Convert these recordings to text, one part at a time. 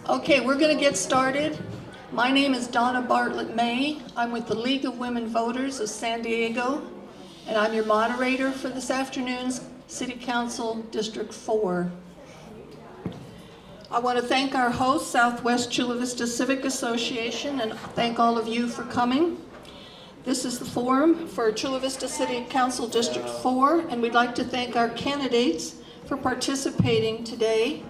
Okay, we're going to get started. My name is Donna Bartlett May. I'm with the League of Women Voters of San Diego, and I'm your moderator for this afternoon's City Council District 4. I want to thank our host, Southwest Chula Vista Civic Association, and thank all of you for coming. This is the forum for Chula Vista City Council District 4, and we'd like to thank our candidates for participating today.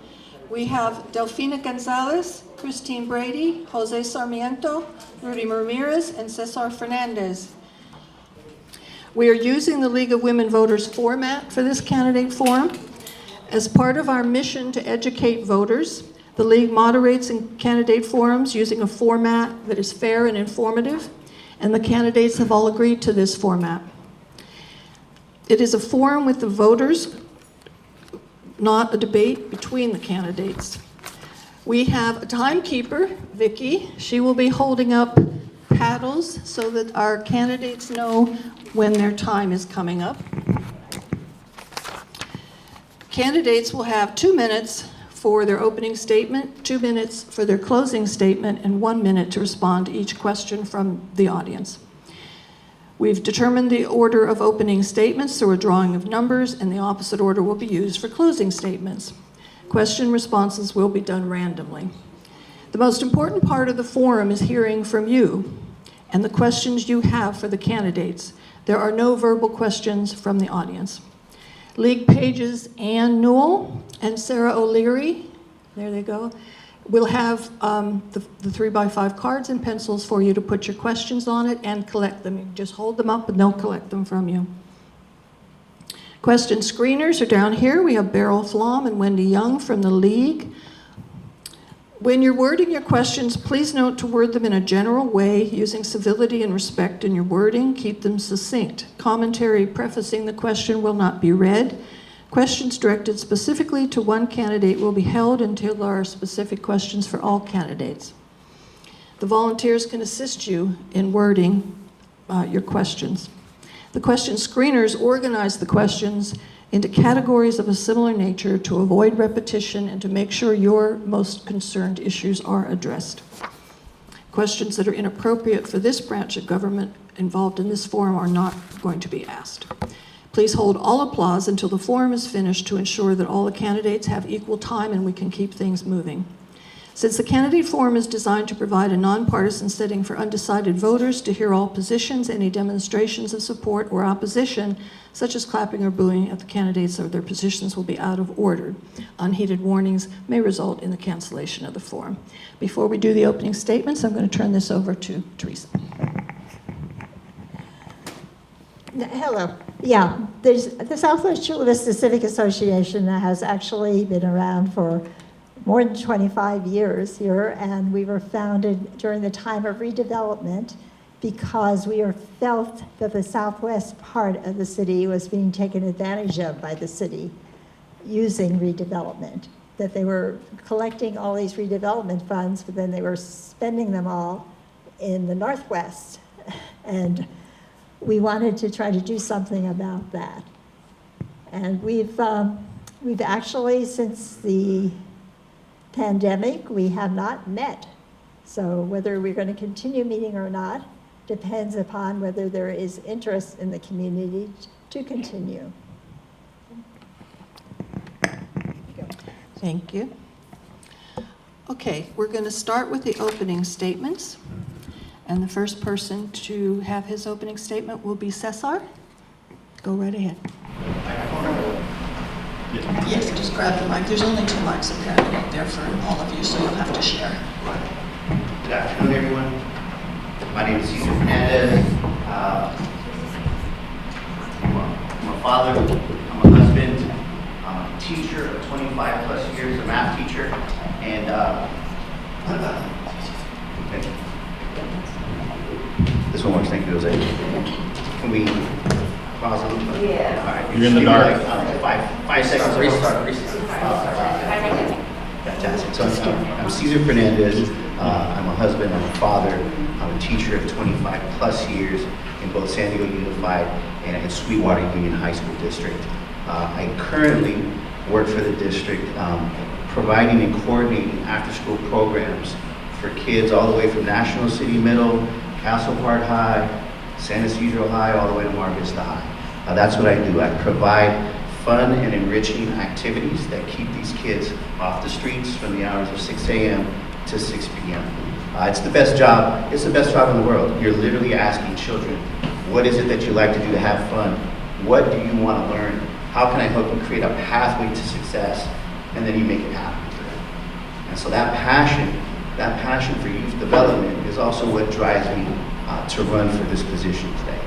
We have Delfina Gonsalez, Christine Brady, Jose Sarmiento, Rudy Ramirez, and Cesar Fernandez. We are using the League of Women Voters format for this candidate forum. As part of our mission to educate voters, the League moderates in candidate forums using a format that is fair and informative, and the candidates have all agreed to this format. It is a forum with the voters, not a debate between the candidates. We have a timekeeper, Vicky. She will be holding up paddles so that our candidates know when their time is coming up. Candidates will have 2 minutes for their opening statement, 2 minutes for their closing statement, and 1 minute to respond to each question from the audience. We've determined the order of opening statements through a drawing of numbers, and the opposite order will be used for closing statements. Question responses will be done randomly. The most important part of the forum is hearing from you and the questions you have for the candidates. There are no verbal questions from the audience. League pages Ann Newell and Sarah O'Leary, there they go, we'll have the 3x5 cards and pencils for you to put your questions on it and collect them. You just hold them up and they'll collect them from you. Question screeners are down here. We have Beryl Flom and Wendy Young from the League. When you're wording your questions, please note to word them in a general way, using civility and respect in your wording. Keep them succinct. Commentary prefacing the question will not be read. Questions directed specifically to one candidate will be held until there are specific questions for all candidates. The volunteers can assist you in wording your questions. The question screeners organize the questions into categories of a similar nature to avoid repetition and to make sure your most concerned issues are addressed. Questions that are inappropriate for this branch of government involved in this forum are not going to be asked. Please hold all applause until the forum is finished to ensure that all the candidates have equal time and we can keep things moving. Since the candidate forum is designed to provide a nonpartisan setting for undecided voters to hear all positions, any demonstrations of support or opposition, such as clapping or booing at the candidates or their positions, will be out of order. Unheeded warnings may result in the cancellation of the forum. Before we do the opening statements, I'm going to turn this over to Teresa. Hello. Yeah, there's the Southwest Chula Vista Civic Association that has actually been around for more than 25 years here, and we were founded during the time of redevelopment because we felt that the southwest part of the city was being taken advantage of by the city using redevelopment, that they were collecting all these redevelopment funds, but then they were spending them all in the northwest. And we wanted to try to do something about that. And we've actually, since the pandemic, we have not met. So whether we're going to continue meeting or not depends upon whether there is interest in the community to continue. Thank you. Okay, we're going to start with the opening statements. And the first person to have his opening statement will be Cesar. Go right ahead. Yes, just grab the mic. There's only 2 mics apparently out there for all of you, so you'll have to share. Good afternoon, everyone. My name is Cesar Fernandez. I'm a father, I'm a husband, I'm a teacher of 25 plus years, a math teacher, and this one works, thank you, Jose. Can we pause a little bit? Yeah. All right. You're in the dark. Five seconds. Restart. Fantastic. So I'm Cesar Fernandez. I'm a husband, I'm a father, I'm a teacher of 25 plus years in both San Diego Unified and in Sweetwater Union High School District. I currently work for the district providing and coordinating after-school programs for kids all the way from National City Middle, Castle Park High, San Isidro High, all the way to Mar Vista High. That's what I do. I provide fun and enriching activities that keep these kids off the streets from the hours of 6 a.m. to 6 p.m. It's the best job. It's the best job in the world. You're literally asking children, what is it that you like to do to have fun? What do you want to learn? How can I help you create a pathway to success? And then you make it happen for them. And so that passion for youth development is also what drives me to run for this position today.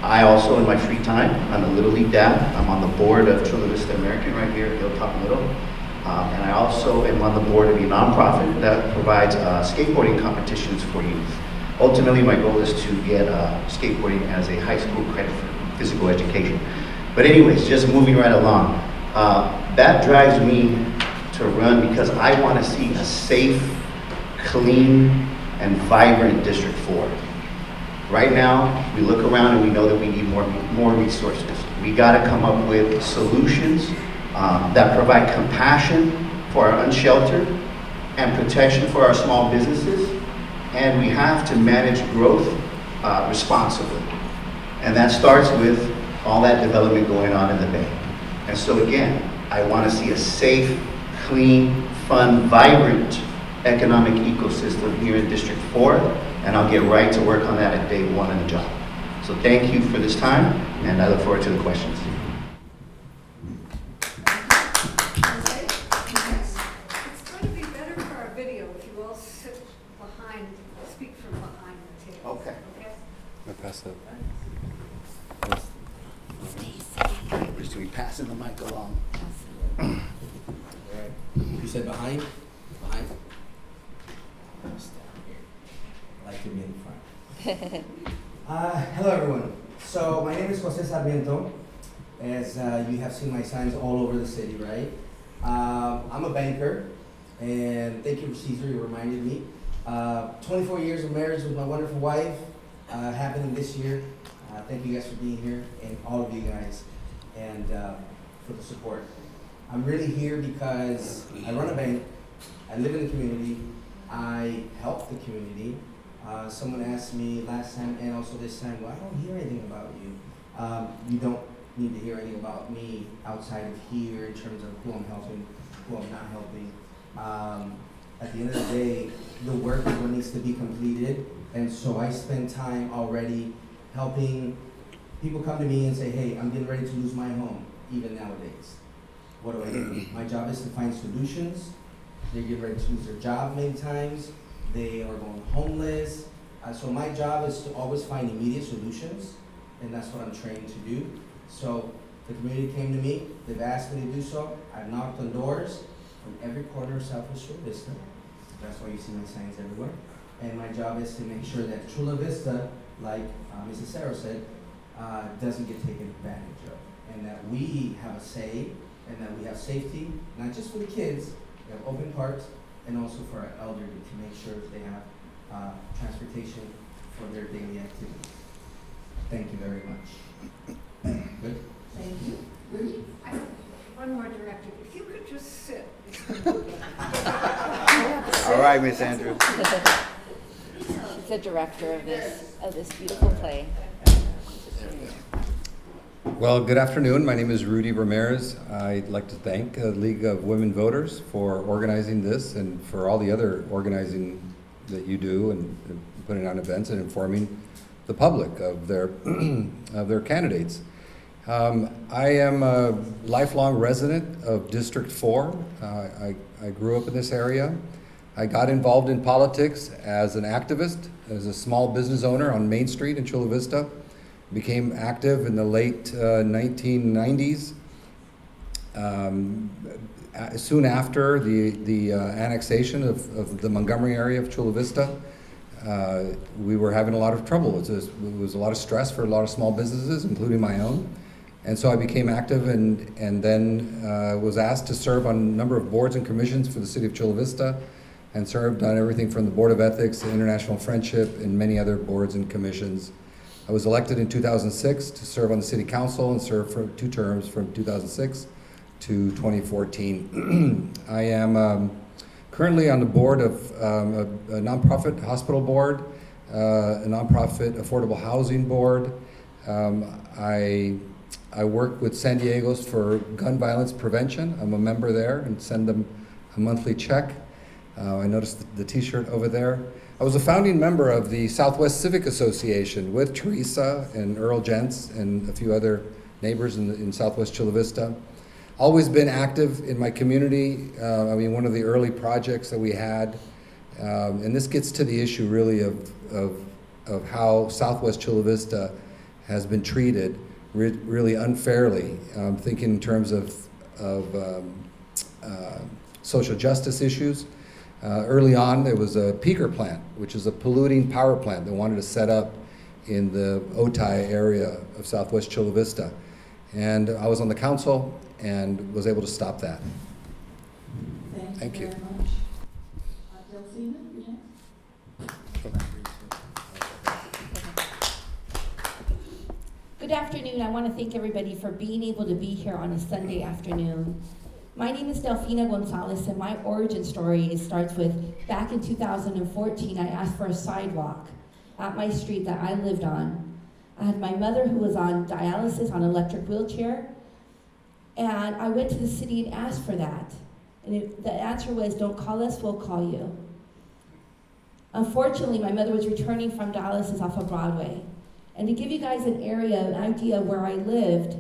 I also, in my free time, I'm a Little League dad. I'm on the board of Chula Vista American right here at Hilltop Middle. And I also am on the board of a nonprofit that provides skateboarding competitions for youth. Ultimately, my goal is to get skateboarding as a high school credit for physical education. But anyways, just moving right along. That drives me to run because I want to see a safe, clean, and vibrant District 4. Right now, we look around and we know that we need more resources. We got to come up with solutions that provide compassion for our unsheltered and protection for our small businesses. And we have to manage growth responsibly. And that starts with all that development going on in the Bay. And so again, I want to see a safe, clean, fun, vibrant economic ecosystem here in District 4, and I'll get right to work on that at day one of the job. So thank you for this time, and I look forward to the questions. It's going to be better for our video if you all sit behind, speak from behind the table. Okay. Okay? I pass that. Should we passing the mic along? Alright. You said behind? Behind? I like to be in front. Hello everyone. So my name is Jose Sarmiento. As you have seen my signs all over the city, right? I'm a banker, and thank you, Cesar, you reminded me. 24 years of marriage with my wonderful wife, happening this year. Thank you guys for being here, and all of you guys, and for the support. I'm really here because I run a bank, I live in the community, I help the community. Someone asked me last time and also this time, well, I don't hear anything about you. You don't need to hear anything about me outside of here in terms of who I'm helping, who I'm not helping. At the end of the day, the work is what needs to be completed, and so I spend time already helping people come to me and say, hey, I'm getting ready to lose my home, even nowadays. What do I do? My job is to find solutions. They get ready to lose their job many times. They are going homeless. So my job is to always find immediate solutions, and that's what I'm trained to do. So the community came to me. They've asked me to do so. I've knocked on doors from every corner of Southwest Chula Vista. That's why you see my signs everywhere. And my job is to make sure that Chula Vista, like Mrs. Sarah said, doesn't get taken advantage of, and that we have a say, and that we have safety, not just for the kids, we have open parks, and also for our elderly to make sure that they have transportation for their daily activities. Thank you very much. Good? Thank you. Rudy? I have one more directive. If you could just sit. All right, Miss Andrews. She's the director of this beautiful play. Well, good afternoon. My name is Rudy Ramirez. I'd like to thank the League of Women Voters for organizing this and for all the other organizing that you do and putting on events and informing the public of their candidates. I am a lifelong resident of District 4. I grew up in this area. I got involved in politics as an activist, as a small business owner on Main Street in Chula Vista. Became active in the late 1990s. Soon after the annexation of the Montgomery area of Chula Vista, we were having a lot of trouble. It was a lot of stress for a lot of small businesses, including my own. And so I became active and then was asked to serve on a number of boards and commissions for the city of Chula Vista, and served on everything from the Board of Ethics to International Friendship and many other boards and commissions. I was elected in 2006 to serve on the city council and served for 2 terms from 2006 to 2014. I am currently on the board of a nonprofit hospital board, a nonprofit affordable housing board. I work with San Diego's for gun violence prevention. I'm a member there and send them a monthly check. I noticed the t-shirt over there. I was a founding member of the Southwest Civic Association with Teresa and Earl Gents and a few other neighbors in Southwest Chula Vista. Always been active in my community. One of the early projects that we had, and this gets to the issue really of how Southwest Chula Vista has been treated really unfairly. Thinking in terms of social justice issues. Early on, there was a peaker plant, which is a polluting power plant they wanted to set up in the Otay area of Southwest Chula Vista. And I was on the council and was able to stop that. Thank you. Very much. Delfina, you next? Good afternoon. I want to thank everybody for being able to be here on a Sunday afternoon. My name is Delfina Gonsalez, and my origin story starts with back in 2014, I asked for a sidewalk at my street that I lived on. I had my mother who was on dialysis on an electric wheelchair, and I went to the city and asked for that. And the answer was, don't call us, we'll call you. Unfortunately, my mother was returning from dialysis off of Broadway. And to give you guys an idea of where I lived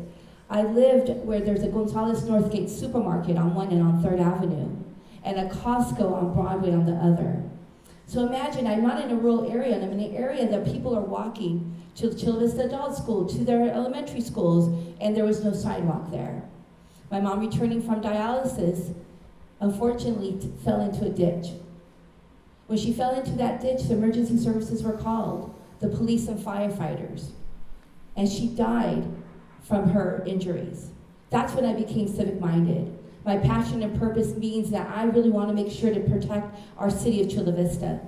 where there's a Gonsalez Northgate supermarket on one end on 3rd Avenue, and a Costco on Broadway on the other. So imagine, I'm not in a rural area, and I'm in an area that people are walking to Chula Vista Adult School, to their elementary schools, and there was no sidewalk there. My mom, returning from dialysis, unfortunately fell into a ditch. When she fell into that ditch, the emergency services were called, the police and firefighters, and she died from her injuries. That's when I became civic-minded. My passion and purpose means that I really want to make sure to protect our city of Chula Vista.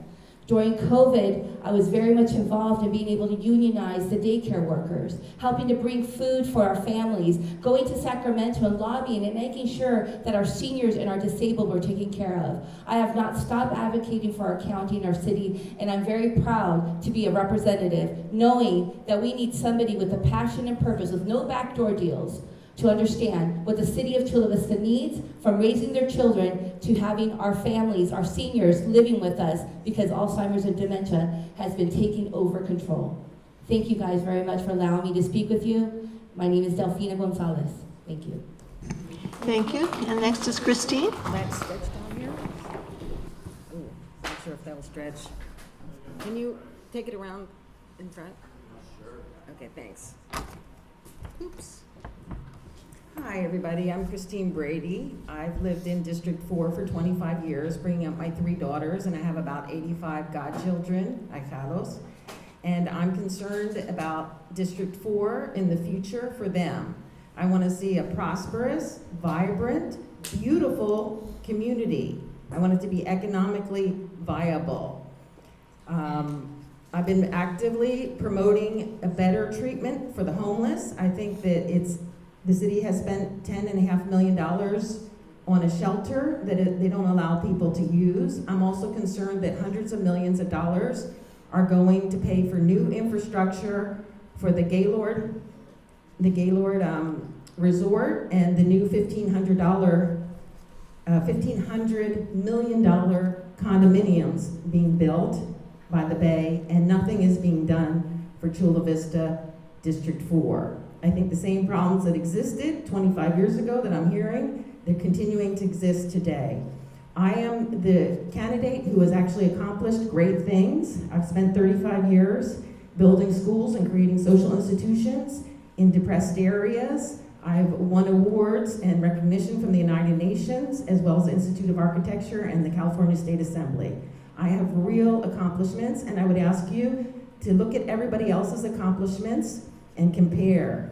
During COVID, I was very much involved in being able to unionize the daycare workers, helping to bring food for our families, going to Sacramento and lobbying and making sure that our seniors and our disabled were taken care of. I have not stopped advocating for our county and our city, and I'm very proud to be a representative, knowing that we need somebody with a passion and purpose, with no backdoor deals, to understand what the city of Chula Vista needs, from raising their children to having our families, our seniors living with us, because Alzheimer's and dementia has been taking over control. Thank you guys very much for allowing me to speak with you. My name is Delfina Gonsalez. Thank you. Thank you. And next is Christine. Let's stretch down here. Ooh, not sure if that will stretch. Can you take it around in front? Sure. Okay, thanks. Oops. Hi, everybody. I'm Christine Brady. I've lived in District 4 for 25 years, bringing up my 3 daughters, and I have about 85 godchildren, ahijados. And I'm concerned about District 4 in the future for them. I want to see a prosperous, vibrant, beautiful community. I want it to be economically viable. I've been actively promoting a better treatment for the homeless. I think that the city has spent $10.5 million on a shelter that they don't allow people to use. I'm also concerned that hundreds of millions of dollars are going to pay for new infrastructure for the Gaylord Resort, and the new $1,500 million condominiums being built by the Bay, and nothing is being done for Chula Vista District 4. I think the same problems that existed 25 years ago that I'm hearing, they're continuing to exist today. I am the candidate who has actually accomplished great things. I've spent 35 years building schools and creating social institutions in depressed areas. I've won awards and recognition from the United Nations, as well as the Institute of Architecture and the California State Assembly. I have real accomplishments, and I would ask you to look at everybody else's accomplishments and compare.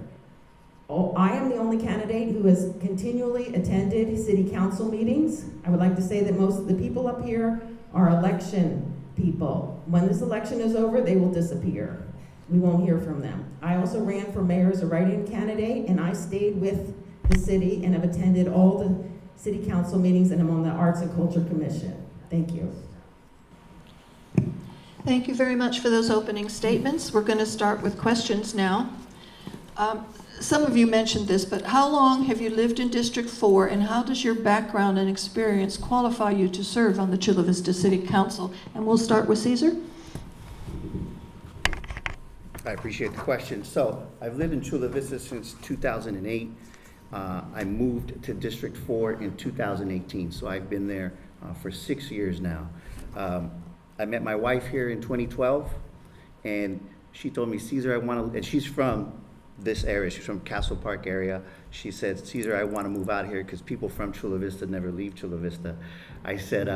I am the only candidate who has continually attended city council meetings. I would like to say that most of the people up here are election people. When this election is over, they will disappear. We won't hear from them. I also ran for mayor as a write-in candidate, and I stayed with the city and have attended all the city council meetings, and I'm on the Arts and Culture Commission. Thank you. Thank you very much for those opening statements. We're going to start with questions now. Some of you mentioned this, but how long have you lived in District 4, and how does your background and experience qualify you to serve on the Chula Vista City Council? And we'll start with Cesar. I appreciate the question. So I've lived in Chula Vista since 2008. I moved to District 4 in 2018, so I've been there for 6 years now. I met my wife here in 2012, and she told me, Cesar, I want to, and she's from this area, she's from Castle Park area. She said, Cesar, I want to move out here because people from Chula Vista never leave Chula Vista. I said,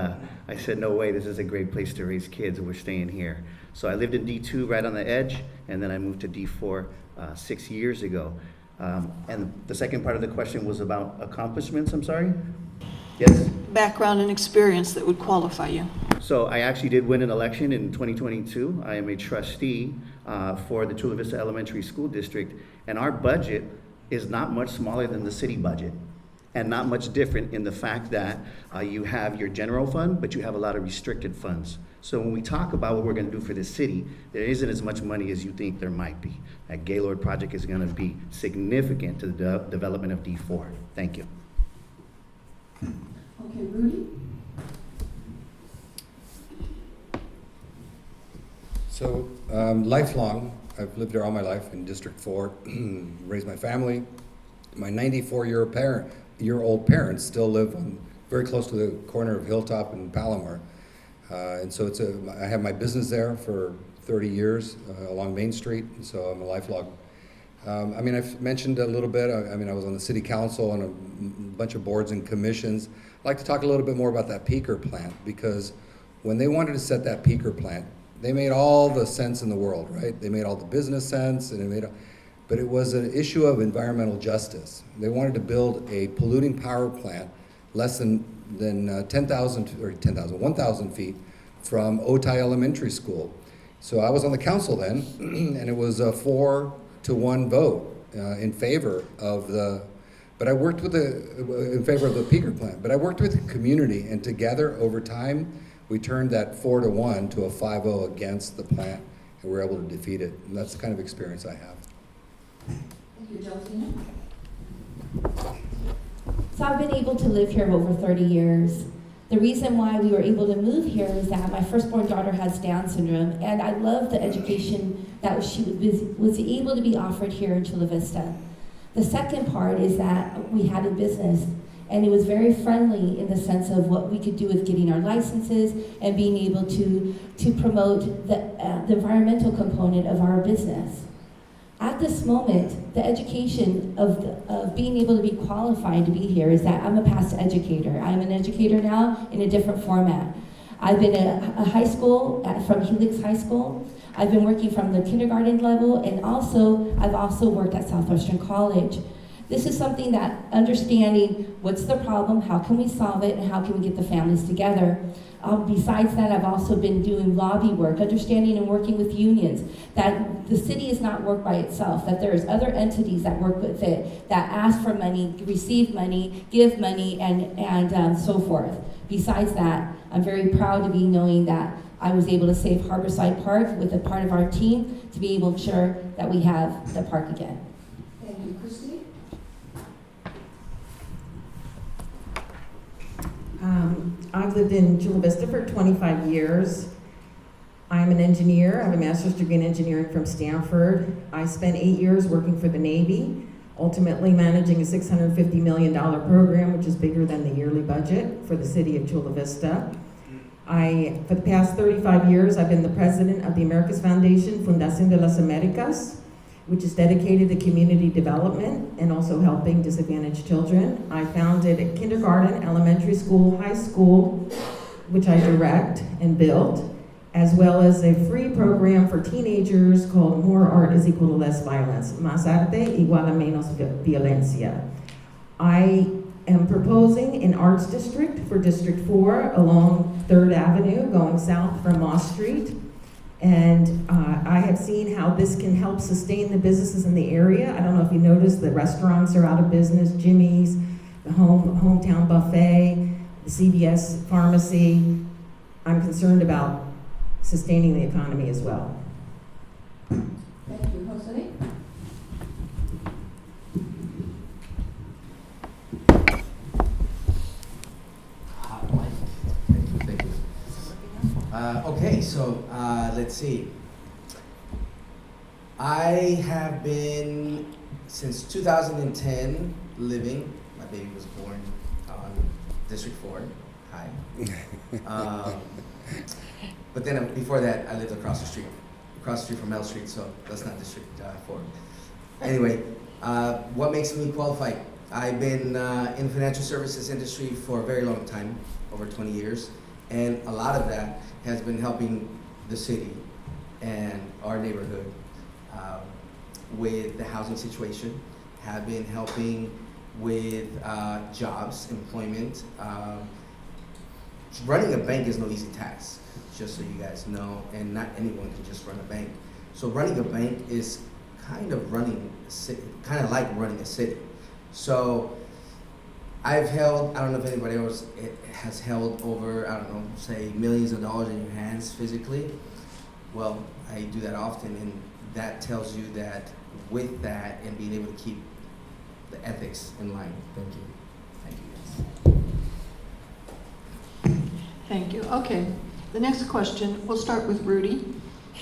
no way, this is a great place to raise kids, and we're staying here. So I lived in D2 right on the edge, and then I moved to D4 6 years ago. And the second part of the question was about accomplishments, I'm sorry? Yes? Background and experience that would qualify you. So I actually did win an election in 2022. I am a trustee for the Chula Vista Elementary School District, and our budget is not much smaller than the city budget, and not much different in the fact that you have your general fund, but you have a lot of restricted funds. So when we talk about what we're going to do for the city, there isn't as much money as you think there might be. That Gaylord project is going to be significant to the development of D4. Thank you. Okay, Rudy? So, lifelong, I've lived there all my life in District 4, raised my family. My 94-year-old parents still live very close to the corner of Hilltop and Palomar. And so I have my business there for 30 years along Main Street, so I'm a lifelong. I mean, I've mentioned a little bit, I was on the city council on a bunch of boards and commissions. I'd like to talk a little bit more about that peaker plant, because when they wanted to set that peaker plant, they made all the sense in the world, right? They made all the business sense, and but it was an issue of environmental justice. They wanted to build a polluting power plant less than 1,000 feet from Otay Elementary School. So I was on the council then, and it was a 4-to-1 vote in favor of but I worked in favor of the peaker plant. But I worked with the community, and together over time, we turned that 4-to-1 to a 5-0 against the plant, and we were able to defeat it. And that's the kind of experience I have. Thank you, Delfina. So I've been able to live here over 30 years. The reason why we were able to move here is that my firstborn daughter has Down syndrome, and I love the education that she was able to be offered here in Chula Vista. The second part is that we had a business, and it was very friendly in the sense of what we could do with getting our licenses and being able to promote the environmental component of our business. At this moment, the education of being able to be qualified to be here is that I'm a past educator. I'm an educator now in a different format. I've been a high school, from Helix High School. I've been working from the kindergarten level, and I've also worked at Southwestern College. This is something that understanding what's the problem, how can we solve it, and how can we get the families together. Besides that, I've also been doing lobby work, understanding and working with unions, that the city is not work by itself, that there's other entities that work with it, that ask for money, receive money, give money, and so forth. Besides that, I'm very proud to be knowing that I was able to save Harborside Park with a part of our team to be able to ensure that we have the park again. Thank you, Christy. I've lived in Chula Vista for 25 years. I'm an engineer. I have a master's degree in engineering from Stanford. I spent 8 years working for the Navy, ultimately managing a $650 million program, which is bigger than the yearly budget for the city of Chula Vista. For the past 35 years, I've been the president of the Americas Foundation, Fundación de las Américas, which is dedicated to community development and also helping disadvantaged children. I founded a kindergarten, elementary school, high school, which I direct and build, as well as a free program for teenagers called More Art is Equal to Less Violence, Más Arte Igual a Menos Violencia. I am proposing an arts district for District 4 along 3rd Avenue, going south from Moss Street. And I have seen how this can help sustain the businesses in the area. I don't know if you noticed, the restaurants are out of business, Jimmy's, the Hometown Buffet, the CVS Pharmacy. I'm concerned about sustaining the economy as well. Thank you, Jose. Thank you. Okay, so let's see. I have been since 2010 living. My baby was born on District 4. Hi. But then before that, I lived across the street from L Street. So that's not District 4. Anyway, what makes me qualified? I've been in the financial services industry for a very long time, over 20 years, and a lot of that has been helping the city and our neighborhood with the housing situation, have been helping with jobs, employment. Running a bank is no easy task, just so you guys know, and not anyone can just run a bank. So running a bank is kind of like running a city. So I've held, I don't know if anybody else has held over, I don't know, say millions of dollars in your hands physically. Well, I do that often, and that tells you that with that and being able to keep the ethics in line. Thank you. Thank you, guys. Thank you. Okay, the next question, we'll start with Rudy.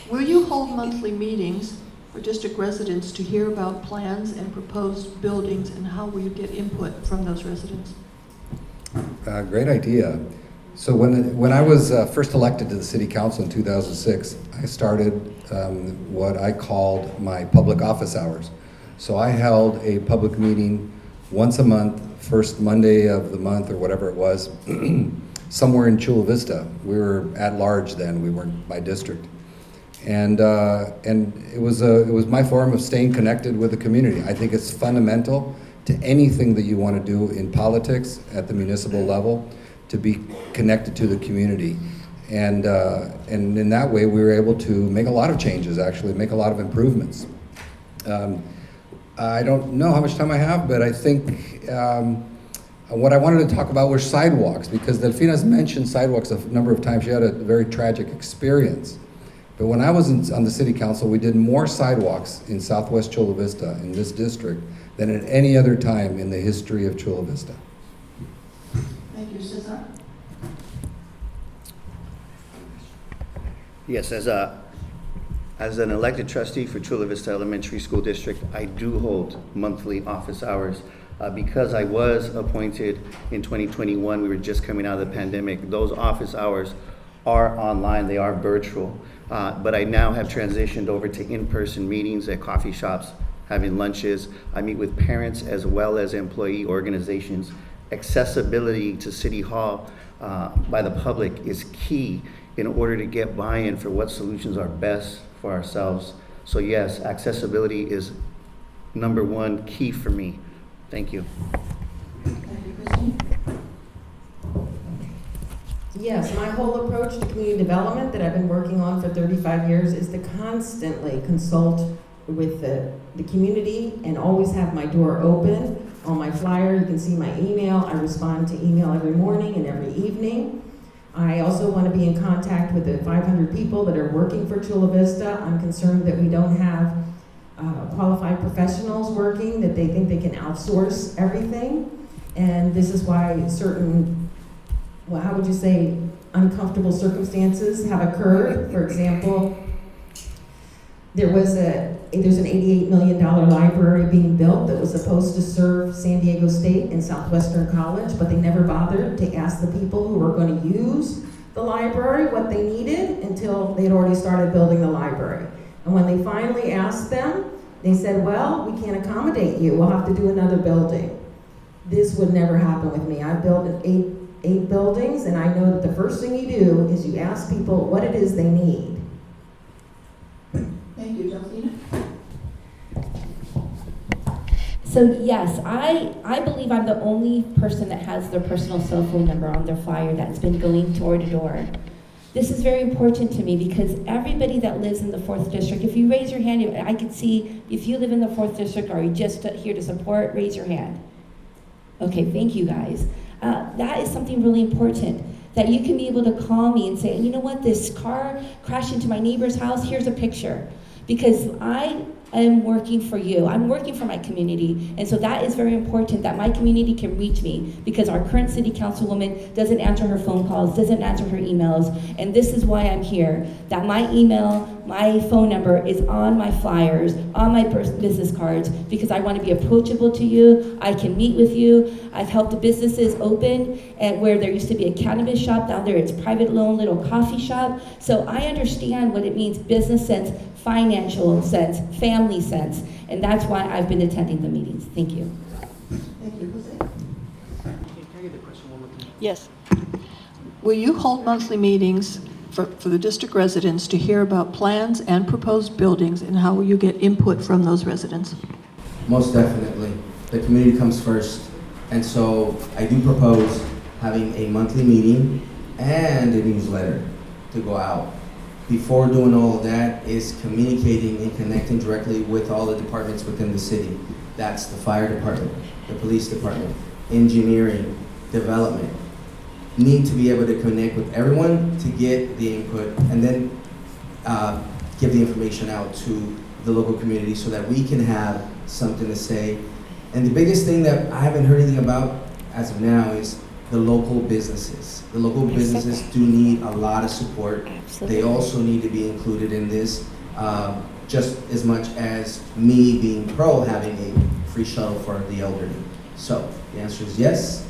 Will you hold monthly meetings for district residents to hear about plans and proposed buildings, and how will you get input from those residents? Great idea. So when I was first elected to the city council in 2006, I started what I called my public office hours. So I held a public meeting once a month, first Monday of the month or whatever it was, somewhere in Chula Vista. We were at large then, we weren't by district. And it was my form of staying connected with the community. I think it's fundamental to anything that you want to do in politics at the municipal level, to be connected to the community. And in that way, we were able to make a lot of changes, actually, make a lot of improvements. I don't know how much time I have, but I think what I wanted to talk about were sidewalks, because Delfina's mentioned sidewalks a number of times. She had a very tragic experience. But when I was on the city council, we did more sidewalks in Southwest Chula Vista, in this district, than at any other time in the history of Chula Vista. Thank you, Cesar. Yes, as an elected trustee for Chula Vista Elementary School District, I do hold monthly office hours. Because I was appointed in 2021, we were just coming out of the pandemic. Those office hours are online, they are virtual. But I now have transitioned over to in-person meetings at coffee shops, having lunches. I meet with parents as well as employee organizations. Accessibility to City Hall by the public is key in order to get buy-in for what solutions are best for ourselves. So yes, accessibility is number one key for me. Thank you. Thank you, Christine. Yes, my whole approach to community development that I've been working on for 35 years is to constantly consult with the community and always have my door open. On my flyer, you can see my email. I respond to email every morning and every evening. I also want to be in contact with the 500 people that are working for Chula Vista. I'm concerned that we don't have qualified professionals working, that they think they can outsource everything. And this is why certain, well, how would you say, uncomfortable circumstances have occurred. For example, there's an $88 million library being built that was supposed to serve San Diego State and Southwestern College, but they never bothered to ask the people who were going to use the library what they needed until they had already started building the library. And when they finally asked them, they said, well, we can't accommodate you. We'll have to do another building. This would never happen with me. I've built eight buildings, and I know that the first thing you do is you ask people what it is they need. Thank you, Delfina. So yes, I believe I'm the only person that has their personal cell phone number on their flyer that's been going door to door. This is very important to me because everybody that lives in the 4th District, if you raise your hand, I can see if you live in the 4th District, or are you just here to support, raise your hand. Okay, thank you guys. That is something really important, that you can be able to call me and say, you know what, this car crashed into my neighbor's house, here's a picture. Because I am working for you. I'm working for my community. And so that is very important, that my community can reach me, because our current city councilwoman doesn't answer her phone calls, doesn't answer her emails. And this is why I'm here, that my email, my phone number is on my flyers, on my business cards, because I want to be approachable to you. I can meet with you. I've helped businesses open, and where there used to be a cannabis shop, down there it's private loan, little coffee shop. So I understand what it means, business sense, financial sense, family sense, and that's why I've been attending the meetings. Thank you. Thank you, Jose. Can I get the question one more time? Yes. Will you hold monthly meetings for the district residents to hear about plans and proposed buildings, and how will you get input from those residents? Most definitely. The community comes first. And so I do propose having a monthly meeting and a newsletter to go out. Before doing all of that is communicating and connecting directly with all the departments within the city. That's the fire department, the police department, engineering, development. Need to be able to connect with everyone to get the input, and then give the information out to the local community so that we can have something to say. And the biggest thing that I haven't heard anything about as of now is the local businesses. The local businesses do need a lot of support. Absolutely. They also need to be included in this, just as much as me being pro having a free shuttle for the elderly. So the answer is yes.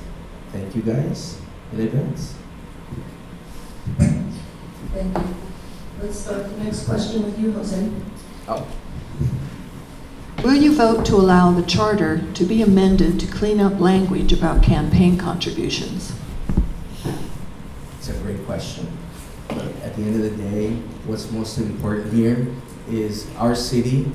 Thank you guys in advance. Thank you. Let's start the next question with you, Jose. Oh. Will you vote to allow the charter to be amended to clean up language about campaign contributions? It's a great question. But at the end of the day, what's most important here is our city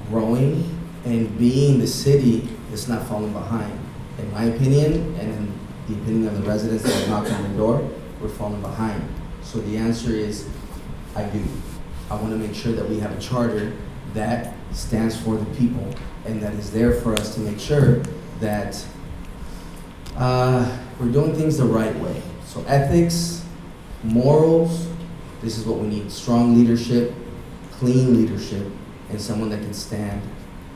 growing and being the city that's not falling behind. In my opinion, and in the opinion of the residents that have knocked on the door, we're falling behind. So the answer is, I do. I want to make sure that we have a charter that stands for the people and that is there for us to make sure that we're doing things the right way. So ethics, morals, this is what we need. Strong leadership, clean leadership, and someone that can stand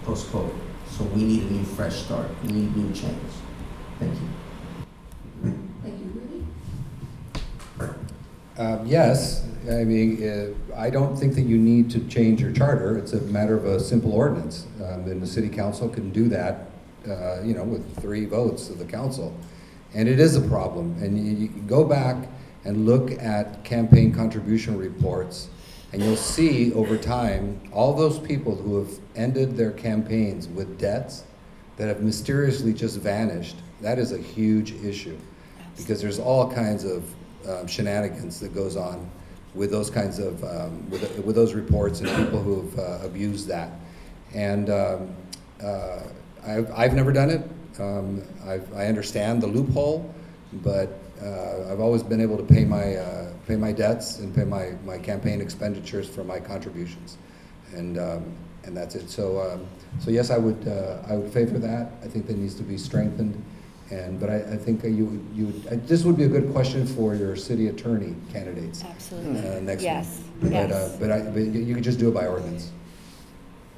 post-COVID. So we need a new fresh start. We need new change. Thank you. Thank you, Rudy. Yes, I mean, I don't think that you need to change your charter. It's a matter of a simple ordinance. And the city council can do that, with 3 votes of the council. And it is a problem. And you can go back and look at campaign contribution reports, and you'll see over time all those people who have ended their campaigns with debts that have mysteriously just vanished. That is a huge issue, because there's all kinds of shenanigans that goes on with those kinds of with those reports and people who've abused that. And I've never done it. I understand the loophole, but I've always been able to pay my debts and pay my campaign expenditures for my contributions, and that's it. So yes, I would favor that. I think that needs to be strengthened. But I think this would be a good question for your city attorney candidates. Absolutely. Next Yes. week. Yes. But you could just do it by ordinance.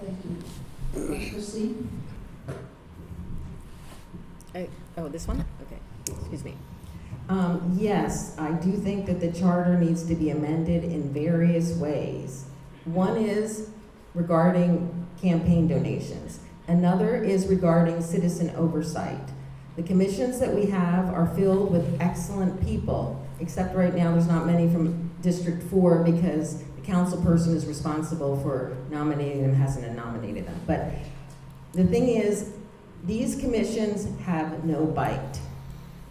Thank you. Proceed. This one? Okay, excuse me. Yes, I do think that the charter needs to be amended in various ways. One is regarding campaign donations. Another is regarding citizen oversight. The commissions that we have are filled with excellent people, except right now there's not many from District 4 because the council person is responsible for nominating them, hasn't nominated them. But the thing is, these commissions have no bite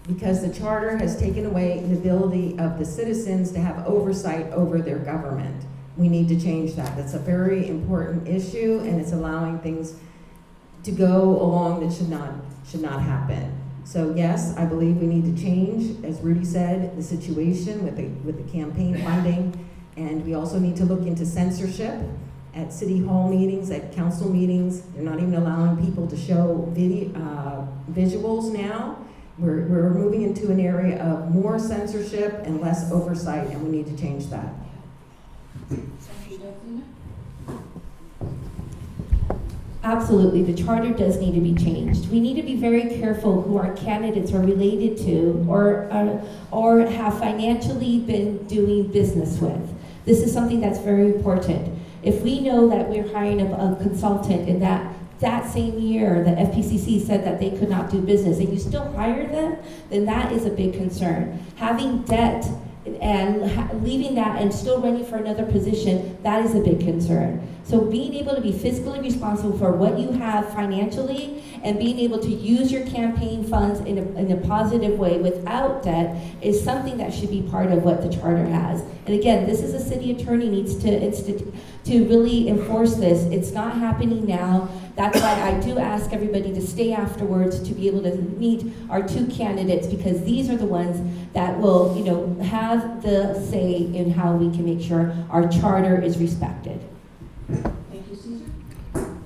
because the charter has taken away the ability of the citizens to have oversight over their government. We need to change that. That's a very important issue, and it's allowing things to go along that should not happen. So yes, I believe we need to change, as Rudy said, the situation with the campaign funding. And we also need to look into censorship at city hall meetings, at council meetings. They're not even allowing people to show visuals now. We're moving into an area of more censorship and less oversight, and we need to change that. Absolutely, the charter does need to be changed. We need to be very careful who our candidates are related to or have financially been doing business with. This is something that's very important. If we know that we're hiring a consultant and that same year the FPCC said that they could not do business and you still hire them, then that is a big concern. Having debt and leaving that and still running for another position, that is a big concern. So being able to be fiscally responsible for what you have financially and being able to use your campaign funds in a positive way without debt is something that should be part of what the charter has. And again, this is a city attorney needs to really enforce this. It's not happening now. That's why I do ask everybody to stay afterwards to be able to meet our two candidates, because these are the ones that will, have the say in how we can make sure our charter is respected. Thank you, Cesar.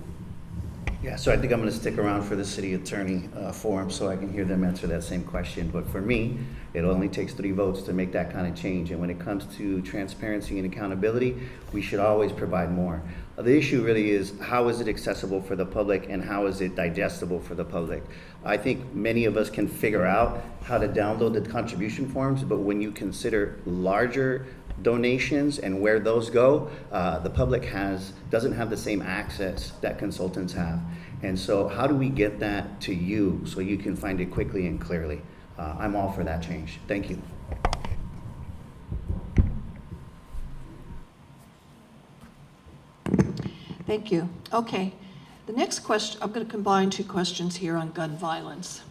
Yeah, so I think I'm going to stick around for the city attorney forum so I can hear them answer that same question. But for me, it only takes 3 votes to make that kind of change. And when it comes to transparency and accountability, we should always provide more. The issue really is, how is it accessible for the public and how is it digestible for the public? I think many of us can figure out how to download the contribution forms, but when you consider larger donations and where those go, the public doesn't have the same access that consultants have. And so how do we get that to you so you can find it quickly and clearly? I'm all for that change. Thank you. Thank you. Okay. The next question, I'm going to combine 2 questions here on gun violence.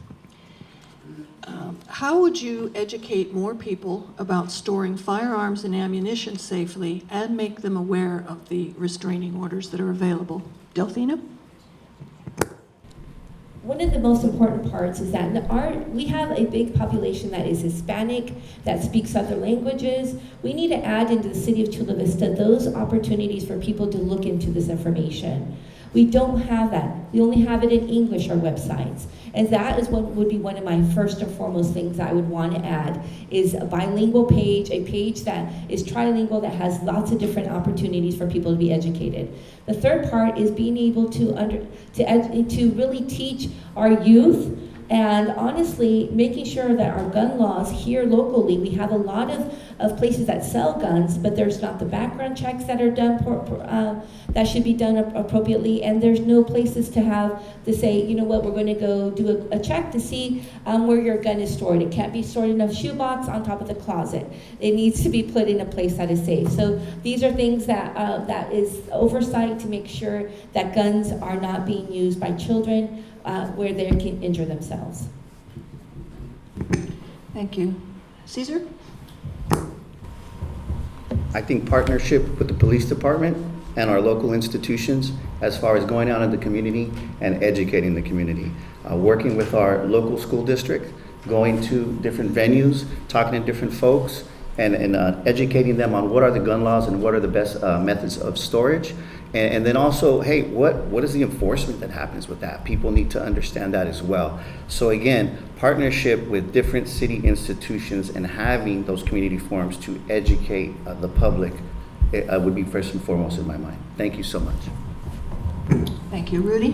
How would you educate more people about storing firearms and ammunition safely and make them aware of the restraining orders that are available? Delfina? One of the most important parts is that we have a big population that is Hispanic, that speaks other languages. We need to add into the city of Chula Vista those opportunities for people to look into this information. We don't have that. We only have it in English, our websites. And that is what would be one of my first and foremost things I would want to add, is a bilingual page, a page that is trilingual, that has lots of different opportunities for people to be educated. The third part is being able to really teach our youth, and honestly, making sure that our gun laws here locally, we have a lot of places that sell guns, but there's not the background checks that are done, that should be done appropriately, and there's no places to say, you know what, we're going to go do a check to see where your gun is stored. It can't be stored in a shoebox on top of the closet. It needs to be put in a place that is safe. So these are things that is oversight to make sure that guns are not being used by children where they can injure themselves. Thank you. Cesar? I think partnership with the police department and our local institutions as far as going out in the community and educating the community. Working with our local school district, going to different venues, talking to different folks, and educating them on what are the gun laws and what are the best methods of storage. And then also, hey, what is the enforcement that happens with that? People need to understand that as well. So again, partnership with different city institutions and having those community forums to educate the public would be first and foremost in my mind. Thank you so much. Thank you. Rudy?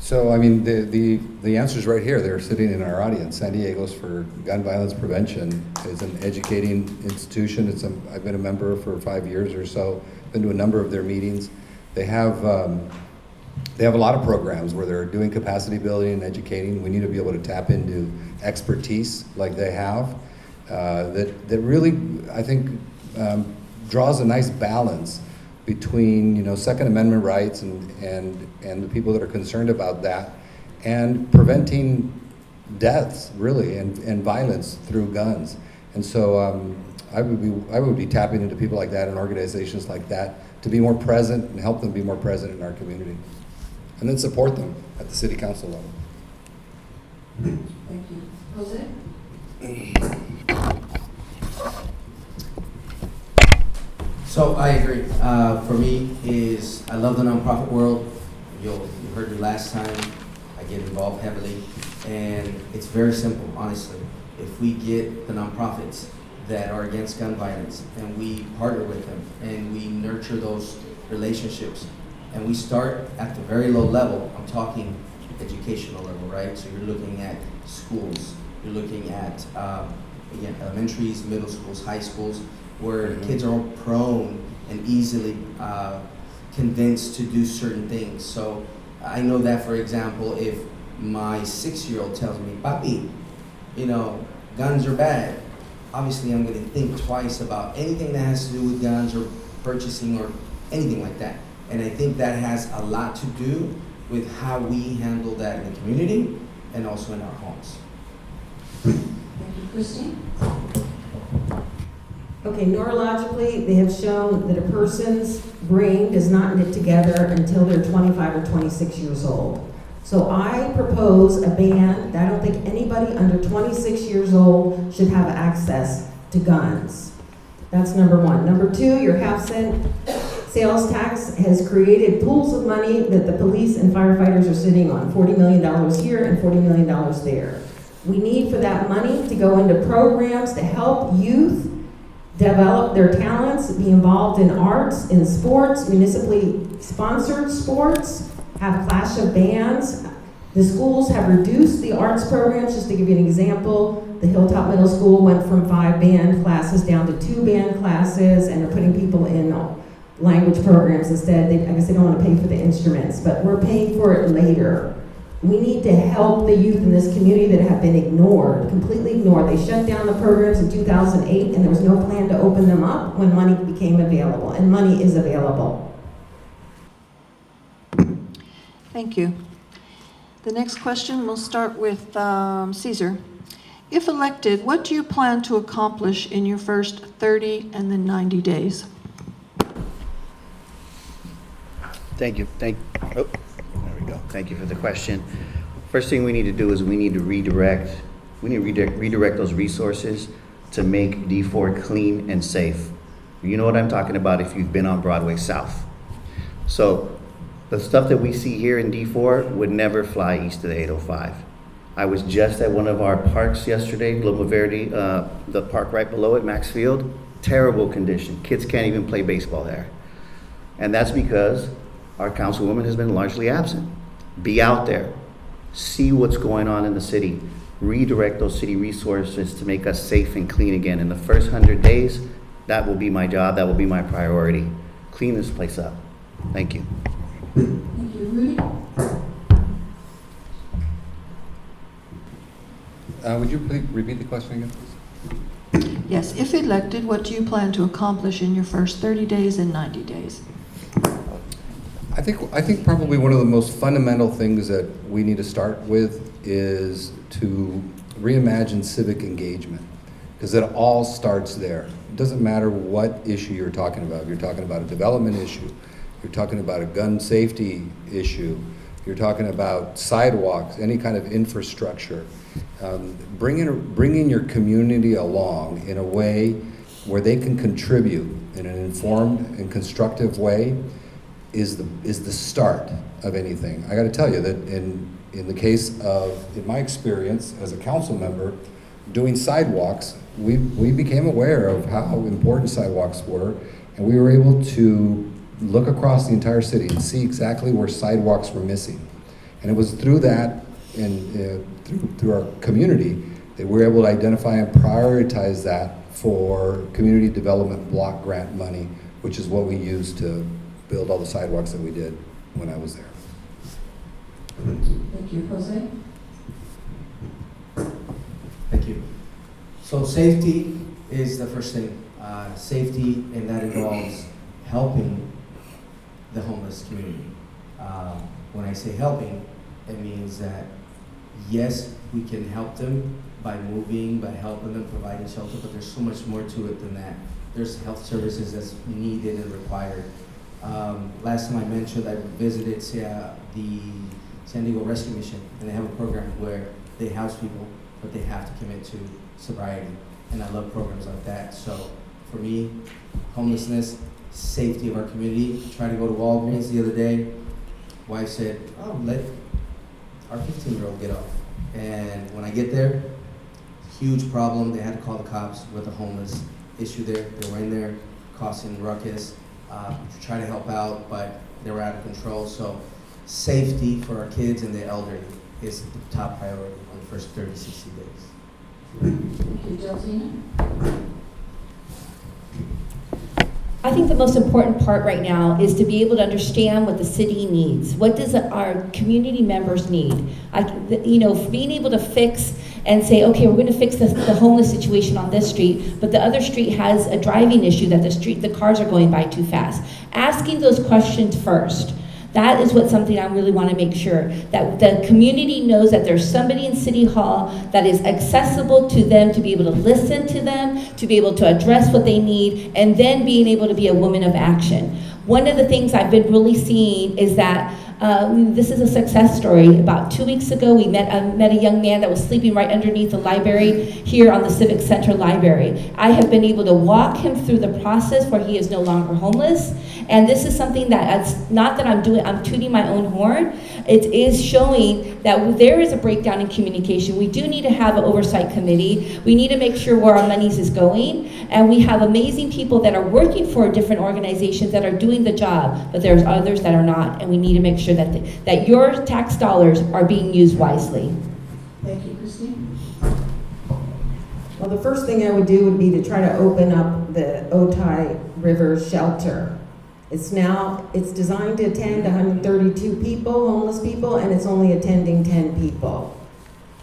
So, I mean, the answer's right here. They're sitting in our audience. San Diego's for Gun Violence Prevention is an educating institution. I've been a member for 5 years or so. Been to a number of their meetings. They have a lot of programs where they're doing capacity building and educating. We need to be able to tap into expertise like they have that really, I think, draws a nice balance between Second Amendment rights and the people that are concerned about that, and preventing deaths really and violence through guns. And so I would be tapping into people like that and organizations like that to be more present and help them be more present in our community, and then support them at the city council level. Thank you. Jose? So I agree. For me, is I love the nonprofit world. You heard me last time. I get involved heavily, and it's very simple, honestly. If we get the nonprofits that are against gun violence, and we partner with them, and we nurture those relationships, and we start at the very low level. I'm talking educational level, right? So you're looking at schools. You're looking at again, elementaries, middle schools, high schools, where kids are prone and easily convinced to do certain things. So I know that, for example, if my 6-year-old tells me, "Papi, guns are bad," obviously I'm going to think twice about anything that has to do with guns or purchasing or anything like that. And I think that has a lot to do with how we handle that in the community and also in our homes. Thank you. Christine? Okay, neurologically, they have shown that a person's brain does not knit together until they're 25 or 26 years old. So I propose a ban that I don't think anybody under 26 years old should have access to guns. That's number one. Number two, your half-cent sales tax has created pools of money that the police and firefighters are sitting on, $40 million here and $40 million there. We need for that money to go into programs to help youth develop their talents, be involved in arts, in sports, municipally sponsored sports, have clash of bands. The schools have reduced the arts programs. Just to give you an example, the Hilltop Middle School went from 5 band classes down to 2 band classes, and they're putting people in language programs instead. I guess they don't want to pay for the instruments, but we're paying for it later. We need to help the youth in this community that have been ignored, completely ignored. They shut down the programs in 2008, and there was no plan to open them up when money became available, and money is available. Thank you. The next question, we'll start with Cesar. If elected, what do you plan to accomplish in your first 30 and then 90 days? Thank you. There we go. Thank you for the question. First thing we need to do is we need to redirect those resources to make D4 clean and safe. You know what I'm talking about if you've been on Broadway South. So the stuff that we see here in D4 would never fly east of the 805. I was just at one of our parks yesterday, Loma Verde, the park right below it, Max Field. Terrible condition. Kids can't even play baseball there. And that's because our councilwoman has been largely absent. Be out there, see what's going on in the city, redirect those city resources to make us safe and clean again. In the first 100 days, that will be my job, that will be my priority. Clean this place up. Thank you. Thank you. Rudy? Would you please repeat the question again, please? Yes. If elected, what do you plan to accomplish in your first 30 days and 90 days? I think probably one of the most fundamental things that we need to start with is to reimagine civic engagement, because it all starts there. It doesn't matter what issue you're talking about. If you're talking about a development issue, you're talking about a gun safety issue, you're talking about sidewalks, any kind of infrastructure. Bringing your community along in a way where they can contribute in an informed and constructive way is the start of anything. I got to tell you that in the case of, in my experience as a council member, doing sidewalks, we became aware of how important sidewalks were, and we were able to look across the entire city and see exactly where sidewalks were missing. And it was through that and through our community that we were able to identify and prioritize that for community development block grant money, which is what we used to build all the sidewalks that we did when I was there. Thank you. Jose? Thank you. So safety is the first thing. Safety, and that involves helping the homeless community. When I say helping, it means that yes, we can help them by moving, by helping them, providing shelter, but there's so much more to it than that. There's health services that's needed and required. Last time I mentioned I visited the San Diego Rescue Mission, and they have a program where they house people, but they have to commit to sobriety. And I love programs like that. So for me, homelessness, safety of our community. Tried to go to Walgreens the other day. Wife said, oh, let our 15-year-old get off. And when I get there, huge problem. They had to call the cops with a homeless issue there. They were in there causing ruckus, try to help out, but they were out of control. So safety for our kids and the elderly is the top priority on the first 30, 60 days. Thank you, Delfina. I think the most important part right now is to be able to understand what the city needs. What does our community members need? Being able to fix and say, okay, we're going to fix the homeless situation on this street, but the other street has a driving issue that the cars are going by too fast. Asking those questions first. That is something I really want to make sure, that the community knows that there's somebody in City Hall that is accessible to them, to be able to listen to them, to be able to address what they need, and then being able to be a woman of action. One of the things I've been really seeing is that this is a success story. About 2 weeks ago, we met a young man that was sleeping right underneath the library here on the Civic Center Library. I have been able to walk him through the process where he is no longer homeless. And this is something that's not that I'm tooting my own horn. It is showing that there is a breakdown in communication. We do need to have an oversight committee. We need to make sure where our monies is going. And we have amazing people that are working for different organizations that are doing the job, but there's others that are not. And we need to make sure that your tax dollars are being used wisely. Thank you, Christine. Well, the first thing I would do would be to try to open up the Otay River shelter. It's designed to attend 132 people, homeless people, and it's only attending 10 people.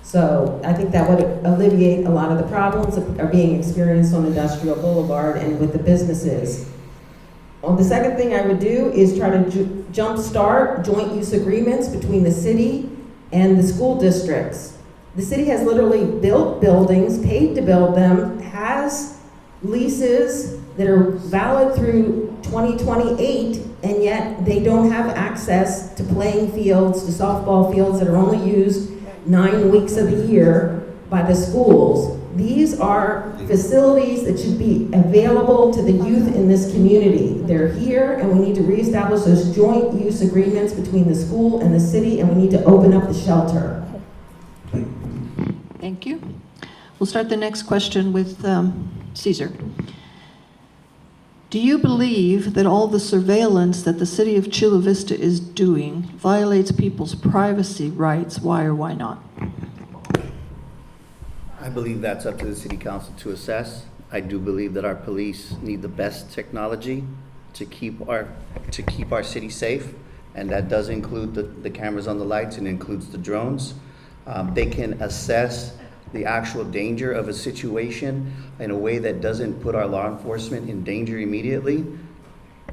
So I think that would alleviate a lot of the problems that are being experienced on Industrial Boulevard and with the businesses. The second thing I would do is try to jumpstart joint use agreements between the city and the school districts. The city has literally built buildings, paid to build them, has leases that are valid through 2028, and yet they don't have access to playing fields, to softball fields that are only used 9 weeks of the year by the schools. These are facilities that should be available to the youth in this community. They're here, and we need to reestablish those joint use agreements between the school and the city, and we need to open up the shelter. Thank you. We'll start the next question with Cesar. Do you believe that all the surveillance that the city of Chula Vista is doing violates people's privacy rights? Why or why not? I believe that's up to the city council to assess. I do believe that our police need the best technology to keep our city safe, and that does include the cameras on the lights and includes the drones. They can assess the actual danger of a situation in a way that doesn't put our law enforcement in danger immediately,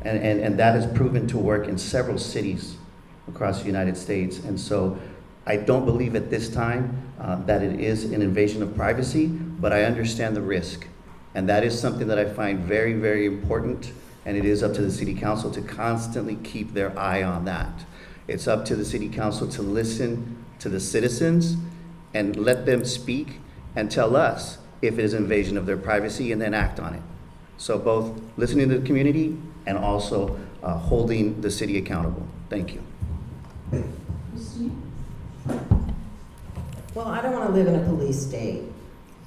and that has proven to work in several cities across the United States. And so I don't believe at this time that it is an invasion of privacy, but I understand the risk. And that is something that I find very, very important, and it is up to the city council to constantly keep their eye on that. It's up to the city council to listen to the citizens and let them speak and tell us if it is invasion of their privacy and then act on it. So both listening to the community and also holding the city accountable. Thank you. Well, I don't want to live in a police state.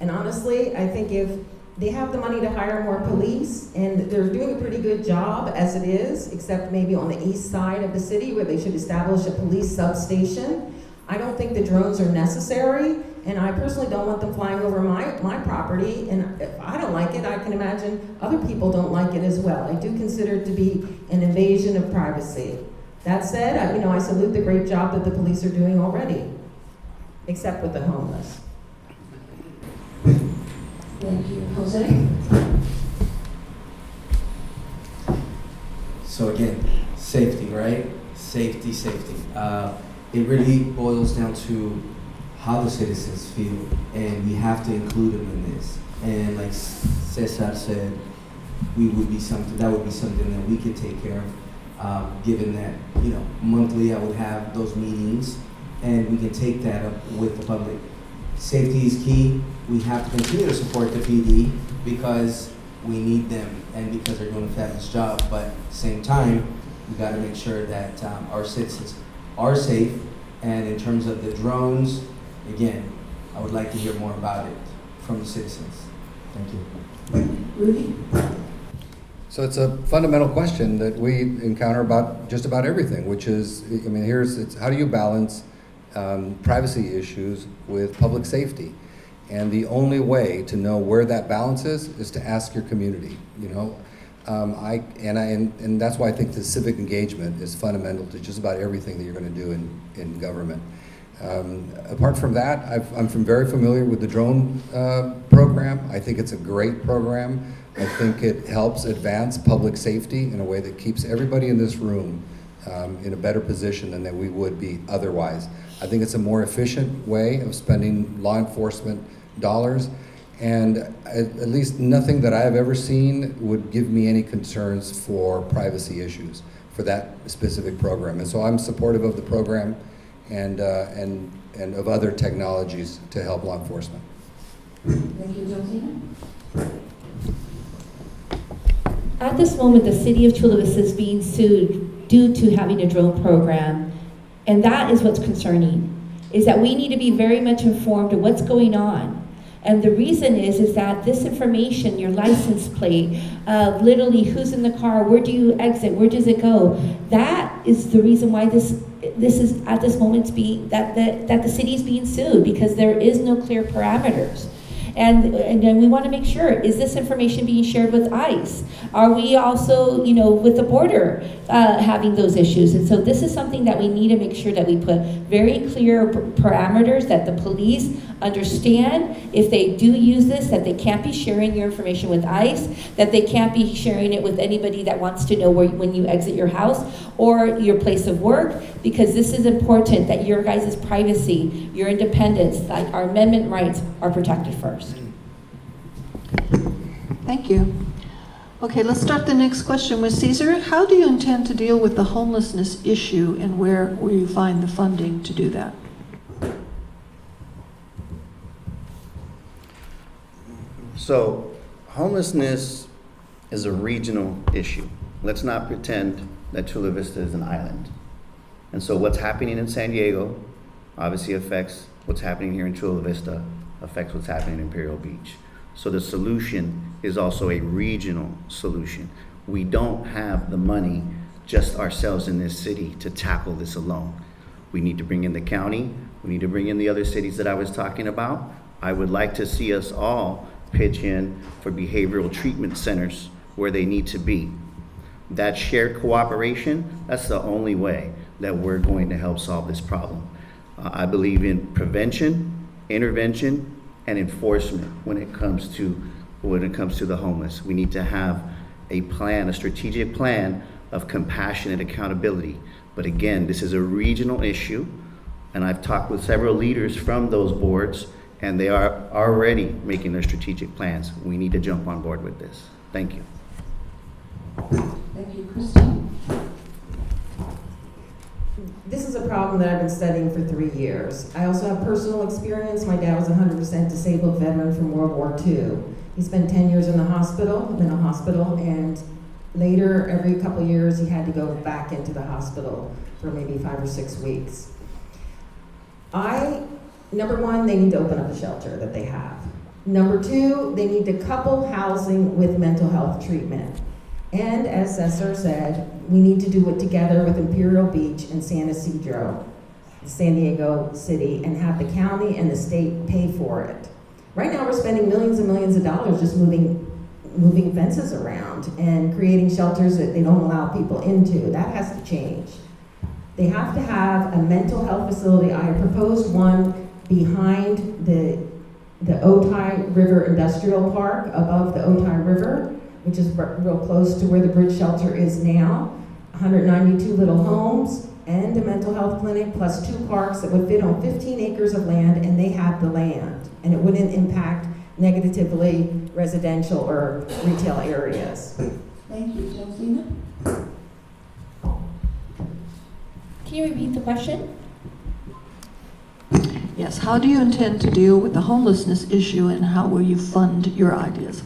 And honestly, I think if they have the money to hire more police, and they're doing a pretty good job as it is, except maybe on the east side of the city where they should establish a police substation, I don't think the drones are necessary, and I personally don't want them flying over my property, and if I don't like it, I can imagine other people don't like it as well. I do consider it to be an invasion of privacy. That said, I salute the great job that the police are doing already, except with the homeless. Thank you. Jose? So again, safety, right? Safety. It really boils down to how the citizens feel, and we have to include them in this. And like Cesar said, that would be something that we could take care of, given that, monthly I would have those meetings, and we can take that up with the public Safety is key. We have to continue to support the PD because we need them and because they're doing a fabulous job. But at the same time, we got to make sure that our citizens are safe. And in terms of the drones, again, I would like to hear more about it from the citizens. Thank you. Rudy? So it's a fundamental question that we encounter about just about everything, which is, I mean, it's how do you balance privacy issues with public safety? And the only way to know where that balance is to ask your community. You know, and that's why I think the civic engagement is fundamental to just about everything that you're going to do in government. Apart from that, I'm very familiar with the drone program. I think it's a great program. I think it helps advance public safety in a way that keeps everybody in this room in a better position than that we would be otherwise. I think it's a more efficient way of spending law enforcement dollars, and at least nothing that I have ever seen would give me any concerns for privacy issues for that specific program. And so I'm supportive of the program and of other technologies to help law enforcement. Thank you, Delfina. At this moment, the city of Chula Vista is being sued due to having a drone program, and that is what's concerning, is that we need to be very much informed of what's going on. And the reason is that this information, your license plate, literally who's in the car, where do you exit, where does it go, that is the reason why this is at this moment being, that the city is being sued, because there is no clear parameters. And then we want to make sure, is this information being shared with ICE? Are we also, with the border having those issues? And so this is something that we need to make sure that we put very clear parameters, that the police understand if they do use this, that they can't be sharing your information with ICE, that they can't be sharing it with anybody that wants to know when you exit your house or your place of work, because this is important, that your guys' privacy, your independence, like our amendment rights are protected first. Thank you. Okay, let's start the next question with Cesar. How do you intend to deal with the homelessness issue, and where will you find the funding to do that? So, homelessness is a regional issue. Let's not pretend that Chula Vista is an island. And so what's happening in San Diego obviously affects what's happening here in Chula Vista, affects what's happening in Imperial Beach. So the solution is also a regional solution. We don't have the money just ourselves in this city to tackle this alone. We need to bring in the county. We need to bring in the other cities that I was talking about. I would like to see us all pitch in for behavioral treatment centers where they need to be. That shared cooperation, that's the only way that we're going to help solve this problem. I believe in prevention, intervention, and enforcement when it comes to the homeless. We need to have a plan, a strategic plan of compassionate accountability. But again, this is a regional issue, and I've talked with several leaders from those boards, and they are already making their strategic plans. We need to jump on board with this. Thank you. Thank you, Christine. This is a problem that I've been studying for 3 years. I also have personal experience. My dad was a 100% disabled veteran from World War II. He spent 10 years in the hospital, and later, every couple years, he had to go back into the hospital for maybe 5 or 6 weeks. Number one, they need to open up a shelter that they have. Number two, they need to couple housing with mental health treatment. And as Cesar said, we need to do it together with Imperial Beach and San Ysidro, San Diego City, and have the county and the state pay for it. Right now, we're spending millions and millions of dollars just moving fences around and creating shelters that they don't allow people into. That has to change. They have to have a mental health facility. I have proposed one behind the Otay River Industrial Park, above the Otay River, which is real close to where the bridge shelter is now. 192 little homes and a mental health clinic, plus 2 parks that would fit on 15 acres of land, and they have the land. And it wouldn't impact negatively residential or retail areas. Thank you, Delfina. Can you repeat the question? Yes, how do you intend to deal with the homelessness issue and how will you fund your ideas?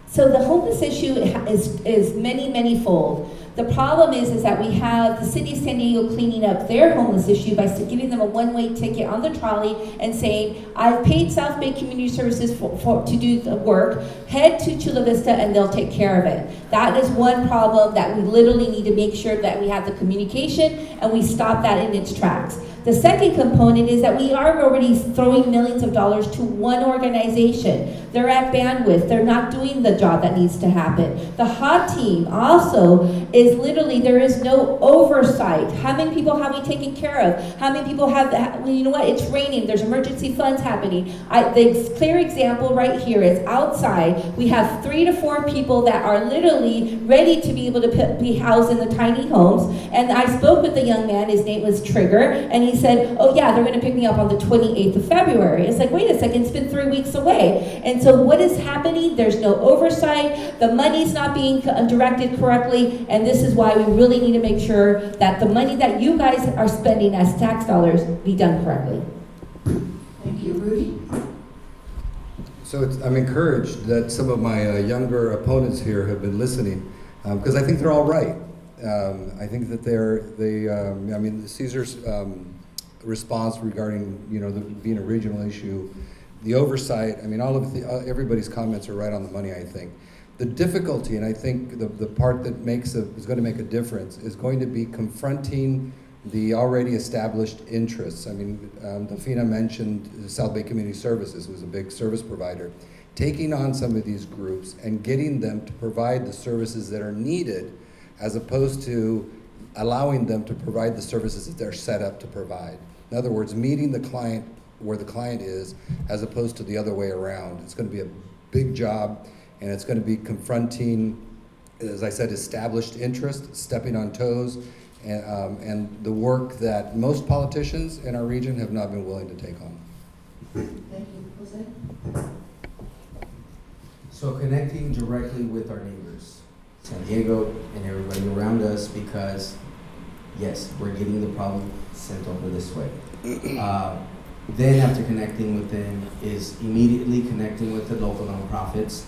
So the homeless issue is many fold. The problem is that we have the city of San Diego cleaning up their homeless issue by giving them a one-way ticket on the trolley and saying, I've paid South Bay Community Services to do the work, head to Chula Vista and they'll take care of it. That is one problem that we literally need to make sure that we have the communication and we stop that in its tracks. The second component is that we are already throwing millions of dollars to one organization. They're at bandwidth. They're not doing the job that needs to happen. The HOT team also is literally, there is no oversight. How many people have we taken care of? How many people have, you know what, it's raining, there's emergency funds happening. The clear example right here is outside, we have 3 to 4 people that are literally ready to be able to be housed in the tiny homes. And I spoke with the young man, his name was Trigger, and he said, oh yeah, they're gonna pick me up on the 28th of February. It's like, wait a second, it's been 3 weeks away. And so what is happening? There's no oversight, the money's not being directed correctly, and this is why we really need to make sure that the money that you guys are spending as tax dollars be done correctly. Thank you, Rudy. So I'm encouraged that some of my younger opponents here have been listening, because I think they're all right. I think that I mean, Cesar's response regarding, being a regional issue, the oversight, I mean, everybody's comments are right on the money, I think. The difficulty, and I think the part that is going to make a difference, is going to be confronting the already established interests. I mean, Delfina mentioned South Bay Community Services, who's a big service provider, taking on some of these groups and getting them to provide the services that are needed, as opposed to allowing them to provide the services that they're set up to provide. In other words, meeting the client where the client is, as opposed to the other way around. It's going to be a big job, and it's going to be confronting, as I said, established interest, stepping on toes, and the work that most politicians in our region have not been willing to take on. Thank you. Jose? So connecting directly with our neighbors, San Diego and everybody around us, because yes, we're getting the problem sent over this way. Then after connecting with them is immediately connecting with the local nonprofits,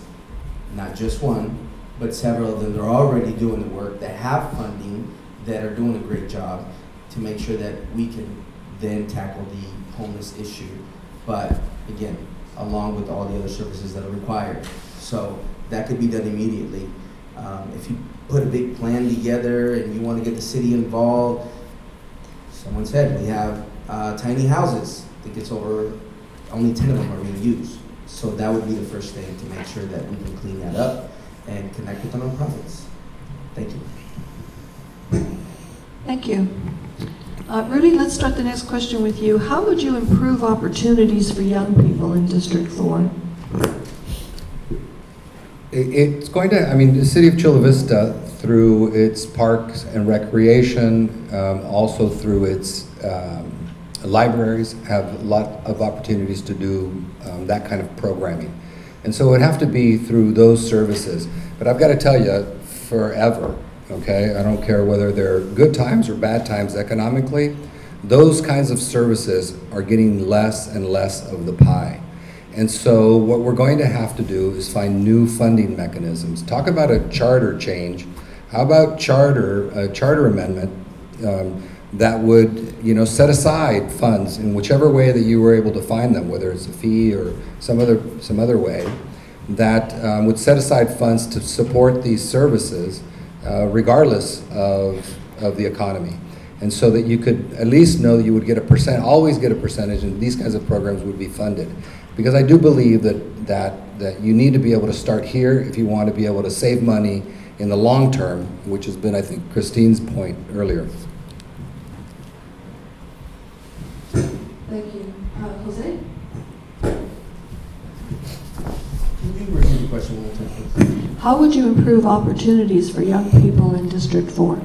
not just one, but several of them that are already doing the work, that have funding, that are doing a great job to make sure that we can then tackle the homeless issue. But again, along with all the other services that are required. So that could be done immediately. If you put a big plan together and you want to get the city involved, someone said we have tiny houses. I think it's over, only 10 of them are being used. So that would be the first thing, to make sure that we can clean that up and connect with the nonprofits. Thank you. Thank you. Rudy, let's start the next question with you. How would you improve opportunities for young people in District 4? It's going to, I mean, the city of Chula Vista, through its parks and recreation, also through its libraries, have a lot of opportunities to do that kind of programming. And so it would have to be through those services. But I've got to tell you, forever, okay, I don't care whether they're good times or bad times economically, those kinds of services are getting less and less of the pie. And so what we're going to have to do is find new funding mechanisms. Talk about a charter change. How about a charter amendment that would, set aside funds in whichever way that you were able to find them, whether it's a fee or some other way, that would set aside funds to support these services regardless of the economy. And so that you could at least know that you would get always get a percentage, and these kinds of programs would be funded. Because I do believe that you need to be able to start here if you want to be able to save money in the long term, which has been, I think, Christine's point earlier. Thank you. Jose? Can you repeat the question one more time, please? How would you improve opportunities for young people in District 4?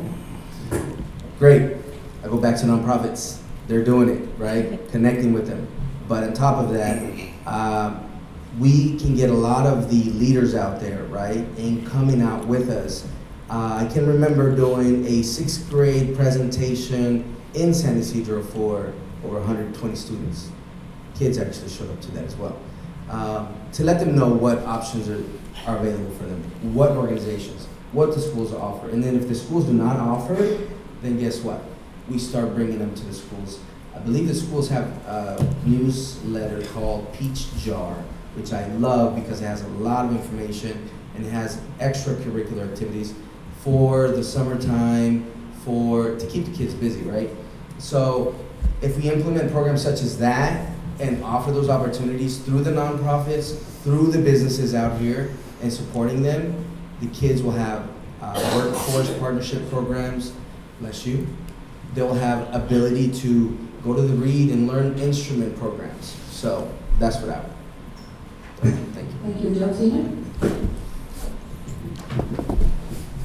Great. I go back to nonprofits. They're doing it, right? Connecting with them. But on top of that, we can get a lot of the leaders out there, right, and coming out with us. I can remember doing a 6th grade presentation in San Ysidro for over 120 students. kids actually showed up to that as well. To let them know what options are available for them, what organizations, what the schools offer. And then if the schools do not offer it, then guess what? We start bringing them to the schools. I believe the schools have a newsletter called Peach Jar, which I love because it has a lot of information and it has extracurricular activities for the summertime, to keep the kids busy, right? So if we implement programs such as that and offer those opportunities through the nonprofits, through the businesses out here and supporting them, the kids will have workforce partnership programs, bless you. They'll have ability to go to the read and learn instrument programs. So that's what I would. Thank you. Thank you, Delfina.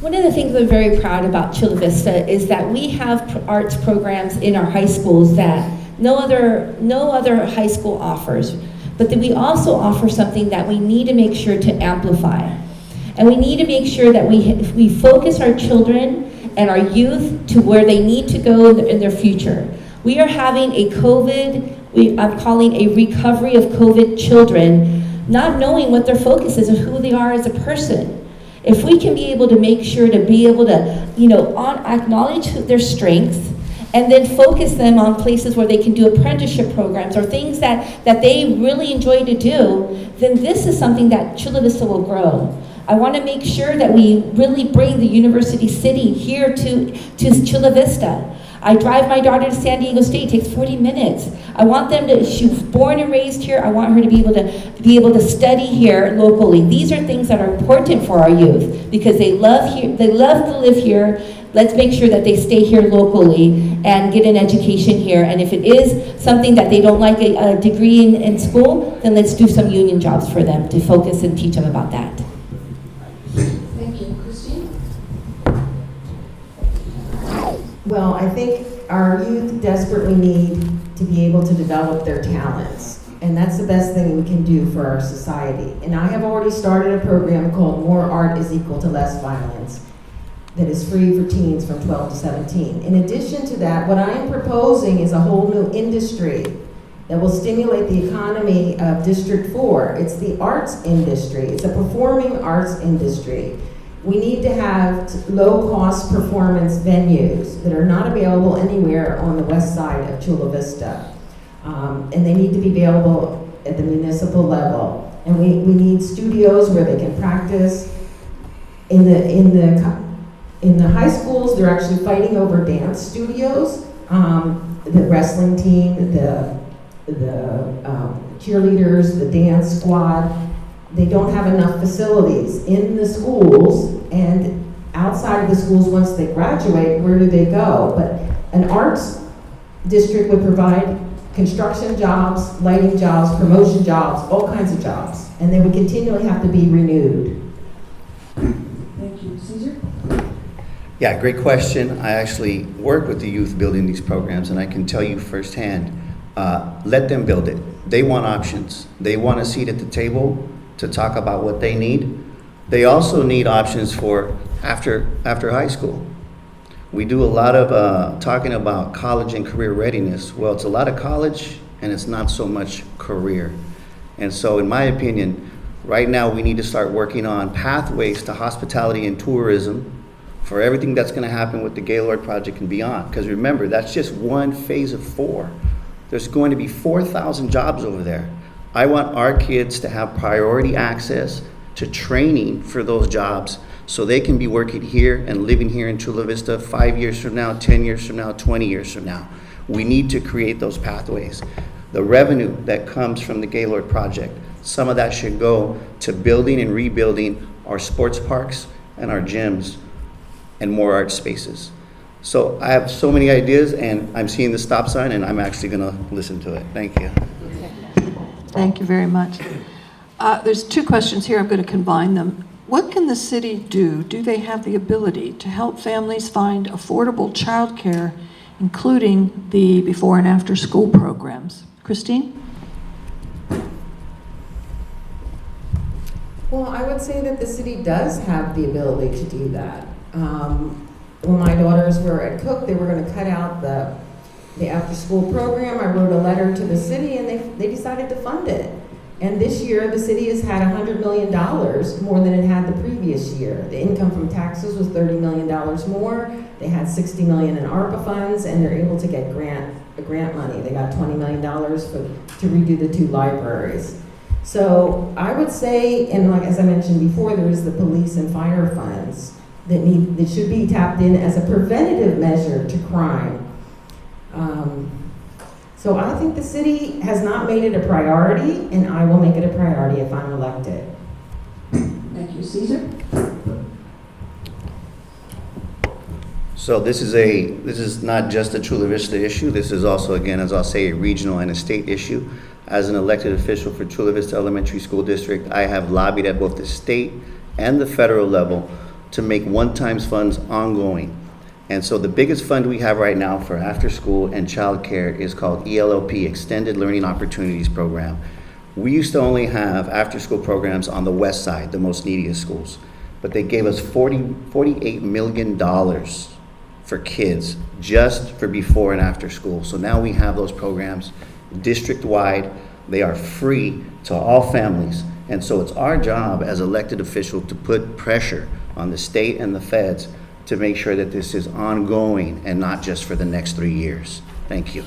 One of the things I'm very proud about Chula Vista is that we have arts programs in our high schools that no other high school offers, but that we also offer something that we need to make sure to amplify. And we need to make sure that we focus our children and our youth to where they need to go in their future. We are having I'm calling a recovery of COVID children, not knowing what their focus is and who they are as a person. If we can be able to make sure to be able to, acknowledge their strengths and then focus them on places where they can do apprenticeship programs or things that they really enjoy to do, then this is something that Chula Vista will grow. I want to make sure that we really bring the University City here to Chula Vista. I drive my daughter to San Diego State, it takes 40 minutes. I want them to, she was born and raised here, I want her to be able to study here locally. These are things that are important for our youth because they love to live here. Let's make sure that they stay here locally and get an education here. And if it is something that they don't like a degree in school, then let's do some union jobs for them to focus and teach them about that. Thank you. Christine? Well, I think our youth desperately need to be able to develop their talents. And that's the best thing we can do for our society. And I have already started a program called More Art is Equal to Less Violence that is free for teens from 12 to 17. In addition to that, what I am proposing is a whole new industry that will stimulate the economy of District 4. It's the arts industry. It's a performing arts industry. We need to have low-cost performance venues that are not available anywhere on the west side of Chula Vista. And they need to be available at the municipal level. And we need studios where they can practice. In the high schools, they're actually fighting over dance studios. The wrestling team, the cheerleaders, the dance squad, they don't have enough facilities in the schools and outside of the schools. Once they graduate, where do they go? But an arts district would provide construction jobs, lighting jobs, promotion jobs, all kinds of jobs, and they would continually have to be renewed. Thank you. Cesar? Yeah, great question. I actually work with the youth building these programs, and I can tell you firsthand, let them build it. They want options. They want a seat at the table to talk about what they need. They also need options for after high school. We do a lot of talking about college and career readiness. Well, it's a lot of college and it's not so much career. And so in my opinion, right now we need to start working on pathways to hospitality and tourism for everything that's gonna happen with the Gaylord project and beyond. Because remember, that's just one phase of 4. There's going to be 4,000 jobs over there. I want our kids to have priority access to training for those jobs so they can be working here and living here in Chula Vista 5 years from now, 10 years from now, 20 years from now. We need to create those pathways. The revenue that comes from the Gaylord project, some of that should go to building and rebuilding our sports parks and our gyms and more art spaces. So I have so many ideas, and I'm seeing the stop sign, and I'm actually gonna listen to it. Thank you. Thank you very much. There's 2 questions here. I'm going to combine them. What can the city do? Do they have the ability to help families find affordable childcare, including the before and after school programs? Christine? Well, I would say that the city does have the ability to do that. When my daughters were at Cook, they were going to cut out the the after-school program. I wrote a letter to the city, and they decided to fund it. And this year, the city has had $100 million more than it had the previous year. The income from taxes was $30 million more. They had $60 million in ARPA funds, and they're able to get grant money. They got $20 million to redo the 2 libraries. So I would say, and like as I mentioned before, there is the police and fire funds that should be tapped in as a preventative measure to crime. So I think the city has not made it a priority, and I will make it a priority if I'm elected. Thank you, Cesar. So this is not just a Chula Vista issue. This is also, again, as I'll say, a regional and a state issue. As an elected official for Chula Vista Elementary School District, I have lobbied at both the state and the federal level to make one-time funds ongoing. And so the biggest fund we have right now for after school and childcare is called ELOP, Extended Learning Opportunities Program. We used to only have after school programs on the west side, the most neediest schools, but they gave us $48 million for kids just for before and after school. So now we have those programs district-wide. They are free to all families. And so it's our job as elected officials to put pressure on the state and the feds to make sure that this is ongoing and not just for the next 3 years. Thank you.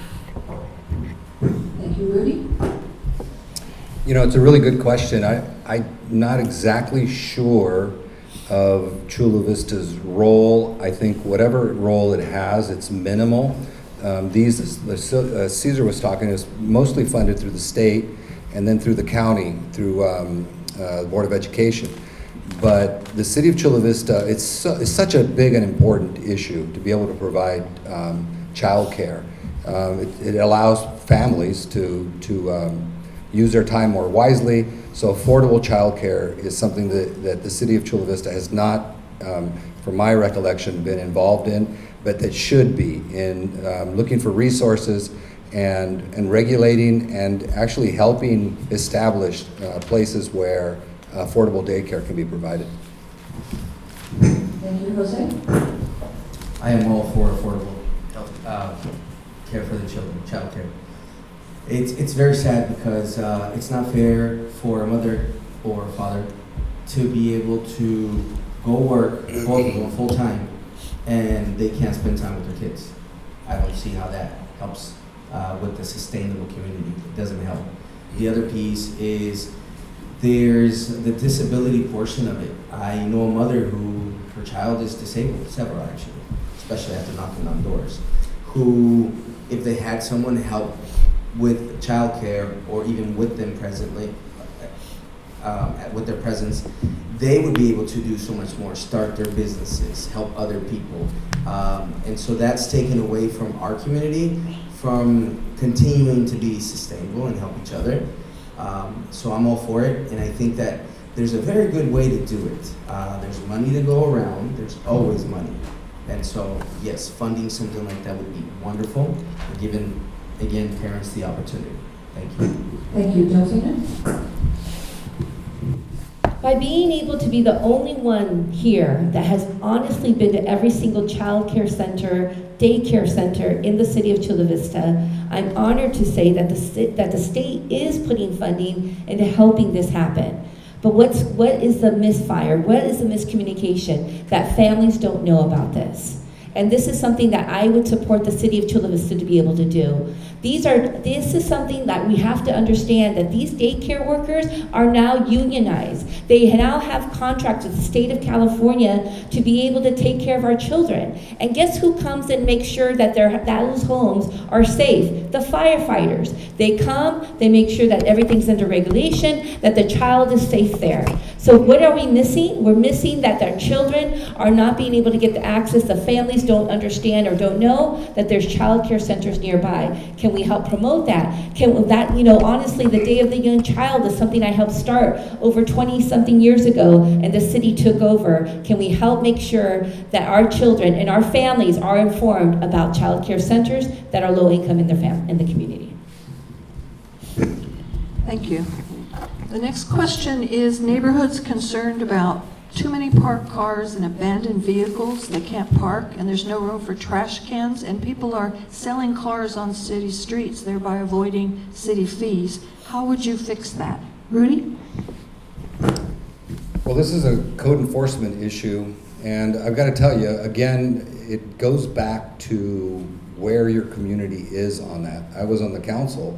Thank you, Rudy. You know, it's a really good question. I'm not exactly sure of Chula Vista's role. I think whatever role it has, it's minimal. Cesar was talking, is mostly funded through the state and then through the county, through the Board of Education. But the city of Chula Vista, it's such a big and important issue to be able to provide childcare. It allows families to use their time more wisely. So affordable childcare is something that the city of Chula Vista has not, from my recollection, been involved in, but that should be in looking for resources and regulating and actually helping establish places where affordable daycare can be provided. Thank you, Jose. I am all for affordable health care for the children, child care. It's very sad because it's not fair for a mother or a father to be able to go work, both of them full time, and they can't spend time with their kids. I don't see how that helps with the sustainable community. It doesn't help. The other piece is there's the disability portion of it. I know a mother who, her child is disabled, several actually, especially after knocking on doors, who, if they had someone help with childcare or even with them presently, with their presence, they would be able to do so much more, start their businesses, help other people. And so that's taken away from our community from continuing to be sustainable and help each other. So I'm all for it, and I think that there's a very good way to do it. There's money to go around, there's always money. And so, yes, funding something like that would be wonderful, and giving, again, parents the opportunity. Thank you. Thank you, Delfina. By being able to be the only one here that has honestly been to every single child care center, daycare center in the city of Chula Vista, I'm honored to say that the state is putting funding into helping this happen. But what is the misfire? What is the miscommunication? That families don't know about this. And this is something that I would support the city of Chula Vista to be able to do. This is something that we have to understand, that these daycare workers are now unionized. They now have contracts with the state of California to be able to take care of our children. And guess who comes and makes sure that those homes are safe? The firefighters. They come, they make sure that everything's under regulation, that the child is safe there. So what are we missing? We're missing that their children are not being able to get the access. The families don't understand or don't know that there's child care centers nearby. Can we help promote that? Honestly, the Day of the Young Child is something I helped start over 20-something years ago, and the city took over. Can we help make sure that our children and our families are informed about child care centers that are low income in the community? Thank you. The next question is neighborhoods concerned about too many parked cars and abandoned vehicles. They can't park, and there's no room for trash cans, and people are selling cars on city streets, thereby avoiding city fees. How would you fix that? Rudy? Well, this is a code enforcement issue, and I've got to tell you, again, it goes back to where your community is on that. I was on the council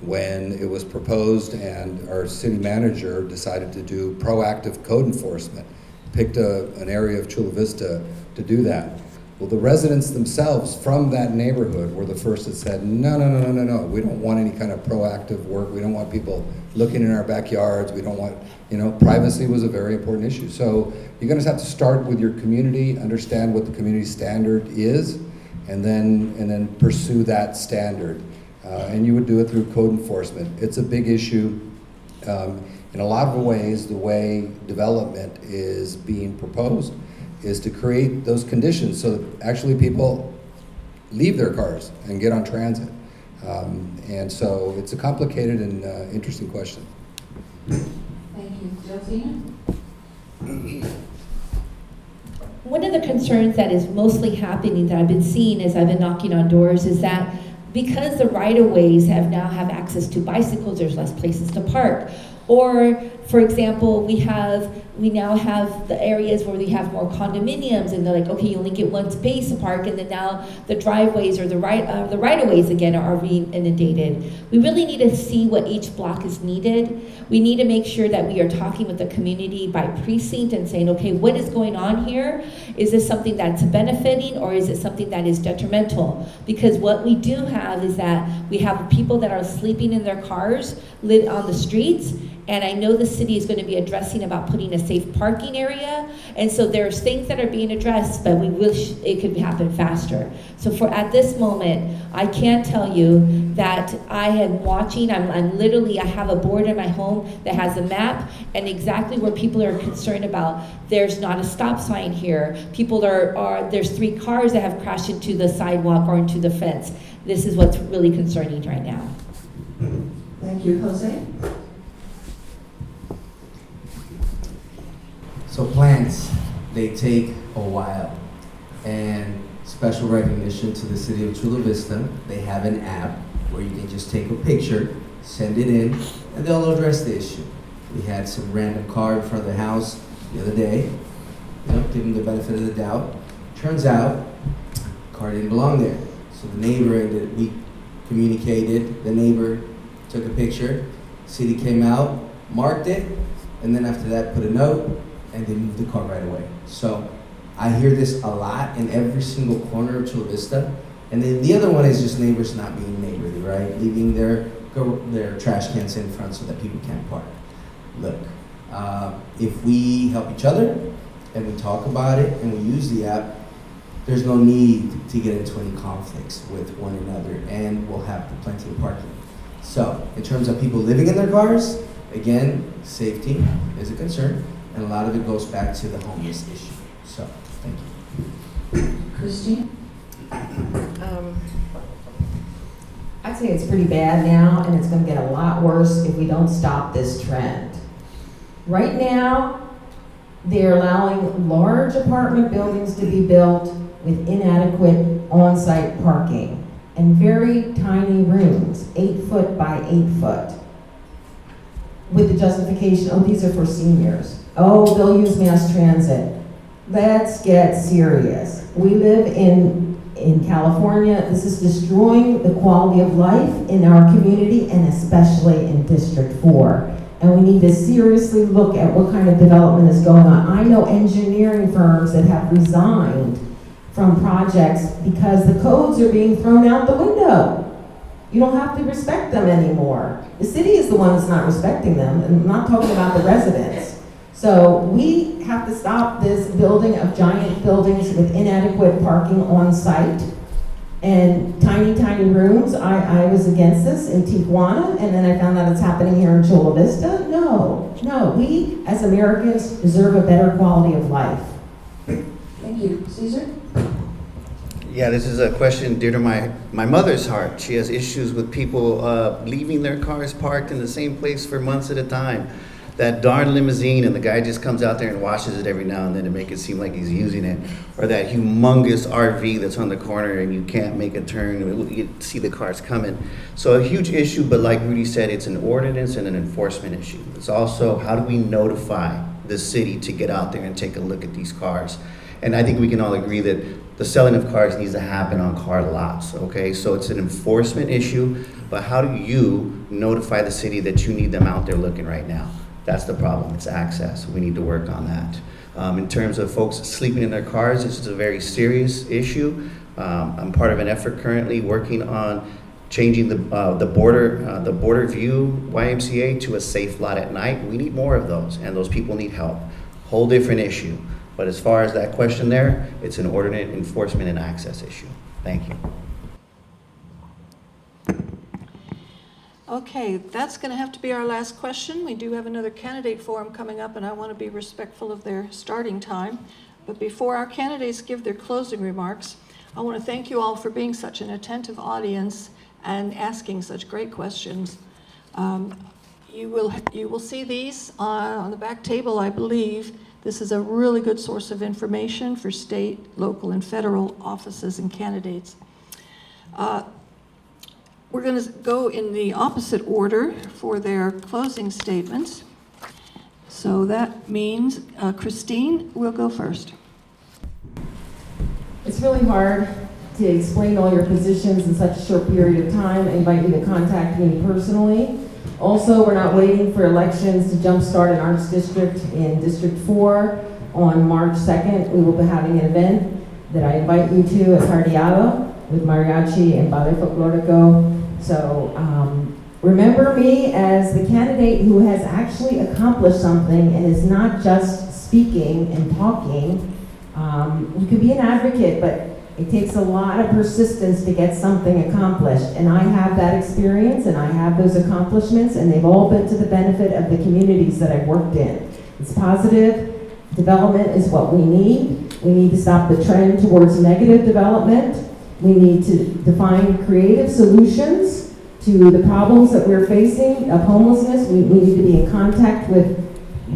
when it was proposed, and our city manager decided to do proactive code enforcement, picked an area of Chula Vista to do that. Well, the residents themselves from that neighborhood were the first that said, no, we don't want any kind of proactive work. We don't want people looking in our backyards. We don't want, privacy was a very important issue. So you're gonna have to start with your community, understand what the community standard is, and then pursue that standard. And you would do it through code enforcement. It's a big issue. In a lot of ways, the way development is being proposed is to create those conditions so that actually people leave their cars and get on transit. And so it's a complicated and interesting question. Thank you. Delfina? One of the concerns that is mostly happening that I've been seeing as I've been knocking on doors is that because the right-of-ways have access to bicycles, there's less places to park. Or, for example, we now have the areas where we have more condominiums, and they're like, okay, you only get one space to park, and then now the driveways or the right-of-ways again are being inundated. We really need to see what each block is needed. We need to make sure that we are talking with the community by precinct and saying, okay, what is going on here? Is this something that's benefiting, or is it something that is detrimental? Because what we do have is that we have people that are sleeping in their cars, live on the streets. And I know the city is going to be addressing about putting a safe parking area. And so there's things that are being addressed, but we wish it could happen faster. So at this moment, I can tell you that I am watching, I'm literally, I have a board in my home that has a map and exactly where people are concerned about. There's not a stop sign here. People there's 3 cars that have crashed into the sidewalk or into the fence. This is what's really concerning right now. Thank you. Jose? So plans, they take a while, and special recognition to the city of Chula Vista. They have an app where you can just take a picture, send it in, and they'll address the issue. We had some random car in front of the house the other day, give them the benefit of the doubt. Turns out, car didn't belong there. So the neighbor, that we communicated, the neighbor took a picture, city came out, marked it, and then after that put a note, and they moved the car right away. So I hear this a lot in every single corner of Chula Vista. And then the other one is just neighbors not being neighborly, right? Leaving their trash cans in front so that people can't park. Look, if we help each other and we talk about it and we use the app, there's no need to get into any conflicts with one another, and we'll have plenty of parking. So in terms of people living in their cars, again, safety is a concern. And a lot of it goes back to the homeless issue. So, thank you. Christine? I'd say it's pretty bad now, and it's going to get a lot worse if we don't stop this trend. Right now, they're allowing large apartment buildings to be built with inadequate on-site parking and very tiny rooms, 8 foot by 8 foot, with the justification, these are for seniors. They'll use mass transit. Let's get serious. We live in California. This is destroying the quality of life in our community, and especially in District 4. And we need to seriously look at what kind of development is going on. I know engineering firms that have resigned from projects because the codes are being thrown out the window. You don't have to respect them anymore. The city is the one that's not respecting them, and I'm not talking about the residents. So we have to stop this building of giant buildings with inadequate parking on site and tiny, tiny rooms. I was against this in Tijuana, and then I found out it's happening here in Chula Vista. No, we as Americans deserve a better quality of life. Thank you. Cesar? Yeah, this is a question dear to my mother's heart. She has issues with people leaving their cars parked in the same place for months at a time. that darn limousine and the guy just comes out there and washes it every now and then to make it seem like he's using it, or that humongous RV that's on the corner and you can't make a turn, you see the cars coming. So a huge issue, but like Rudy said, it's an ordinance and an enforcement issue. It's also, how do we notify the city to get out there and take a look at these cars? And I think we can all agree that the selling of cars needs to happen on car lots, okay? So it's an enforcement issue, but how do you notify the city that you need them out there looking right now? That's the problem, it's access. We need to work on that. In terms of folks sleeping in their cars, this is a very serious issue. I'm part of an effort currently working on changing the border view YMCA to a safe lot at night. We need more of those, and those people need help. Whole different issue. But as far as that question there, it's an ordinance enforcement and access issue. Thank you. Okay, that's going to have to be our last question. We do have another candidate forum coming up, and I want to be respectful of their starting time. But before our candidates give their closing remarks, I want to thank you all for being such an attentive audience and asking such great questions. You will see these on the back table, I believe. This is a really good source of information for state, local, and federal offices and candidates. We're going to go in the opposite order for their closing statements. So that means Christine will go first. It's really hard to explain all your positions in such a short period of time. I invite you to contact me personally. Also, we're not waiting for elections to jumpstart an arts district in District 4. On March 2nd, we will be having an event that I invite you to at Tardeado with mariachi and ballet folklorico. So remember me as the candidate who has actually accomplished something and is not just speaking and talking. You can be an advocate, but it takes a lot of persistence to get something accomplished. And I have that experience and I have those accomplishments, and they've all been to the benefit of the communities that I've worked in. It's positive. Development is what we need. We need to stop the trend towards negative development. We need to define creative solutions to the problems that we're facing of homelessness. We need to be in contact with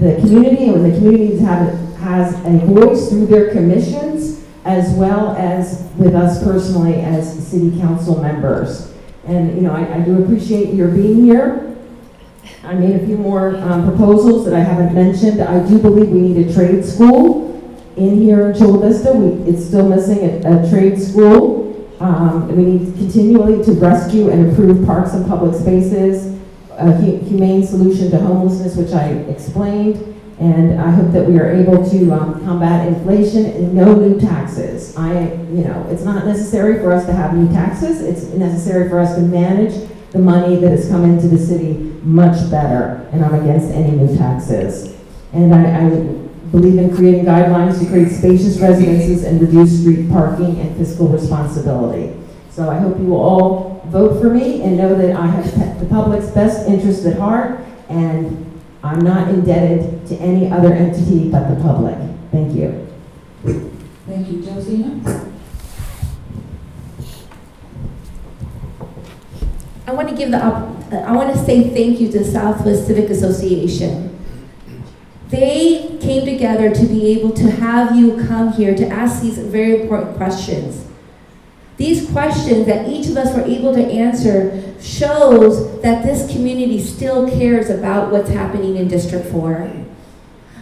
the community, and when the community has a voice through their commissions, as well as with us personally as city council members. And you know, I do appreciate your being here. I made a few more proposals that I haven't mentioned. I do believe we need a trade school in here in Chula Vista. It's still missing a trade school. We need continually to rescue and improve parks and public spaces, a humane solution to homelessness, which I explained. And I hope that we are able to combat inflation and no new taxes. It's not necessary for us to have new taxes. It's necessary for us to manage the money that has come into the city much better. And I'm against any new taxes. And I believe in creating guidelines to create spacious residences and reduce street parking and fiscal responsibility. So I hope you will all vote for me and know that I have the public's best interest at heart, and I'm not indebted to any other entity but the public. Thank you. Thank you, Delfina. I want to say thank you to the Southwest Civic Association. They came together to be able to have you come here to ask these very important questions. These questions that each of us were able to answer shows that this community still cares about what's happening in District 4.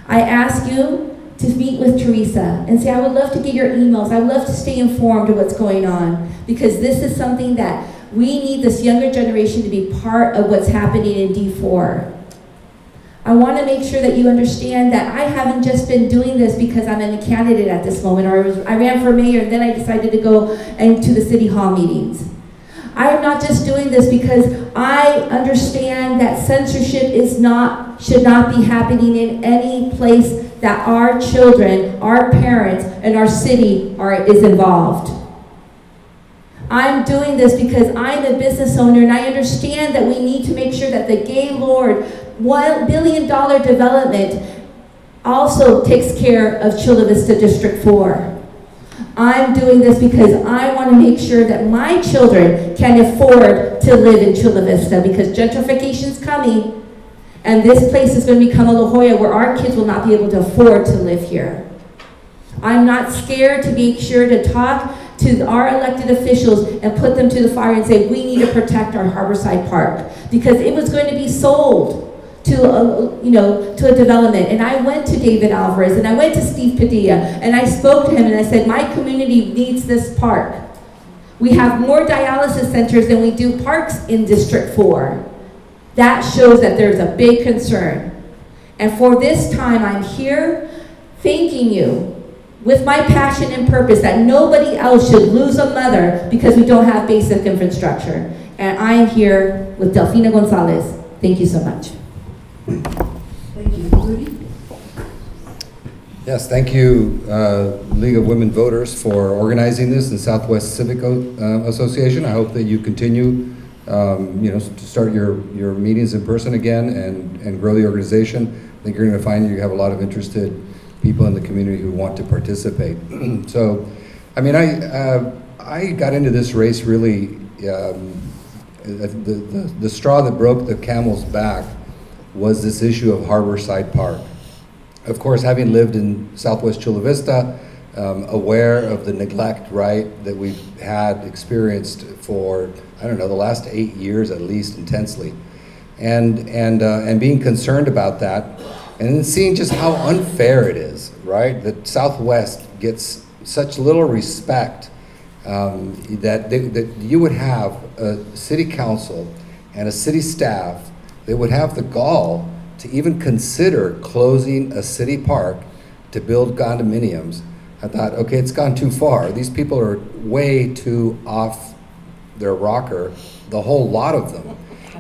I ask you to meet with Teresa and say, I would love to get your emails. I would love to stay informed of what's going on, because this is something that we need this younger generation to be part of what's happening in D4. I want to make sure that you understand that I haven't just been doing this because I'm a candidate at this moment, or I ran for mayor and then I decided to go into the city hall meetings. I am not just doing this because I understand that censorship should not be happening in any place that our children, our parents, and our city is involved. I'm doing this because I'm a business owner and I understand that we need to make sure that the Gaylord $1 billion development also takes care of Chula Vista District 4. I'm doing this because I want to make sure that my children can afford to live in Chula Vista, because gentrification is coming And this place is going to become a La Jolla where our kids will not be able to afford to live here. I'm not scared to be sure to talk to our elected officials and put them to the fire and say, we need to protect our Harborside Park, because it was going to be sold to a development. And I went to David Alvarez and I went to Steve Padilla and I spoke to him and I said, my community needs this park. We have more dialysis centers than we do parks in District 4. That shows that there's a big concern. And for this time, I'm here thanking you with my passion and purpose that nobody else should lose a mother because we don't have basic infrastructure. And I am here with Delfina Gonsalez. Thank you so much. Thank you. Rudy? Yes, thank you, League of Women Voters, for organizing this in Southwest Civic Association. I hope that you continue, to start your meetings in person again and grow the organization. I think you're going to find you have a lot of interested people in the community who want to participate. So, I mean, I got into this race really, the straw that broke the camel's back was this issue of Harborside Park. Of course, having lived in Southwest Chula Vista, aware of the neglect, right, that we've had experienced for, I don't know, the last 8 years at least, intensely. And being concerned about that, and then seeing just how unfair it is, right, that Southwest gets such little respect, that you would have a city council and a city staff that would have the gall to even consider closing a city park to build condominiums. I thought, okay, it's gone too far. These people are way too off their rocker, the whole lot of them.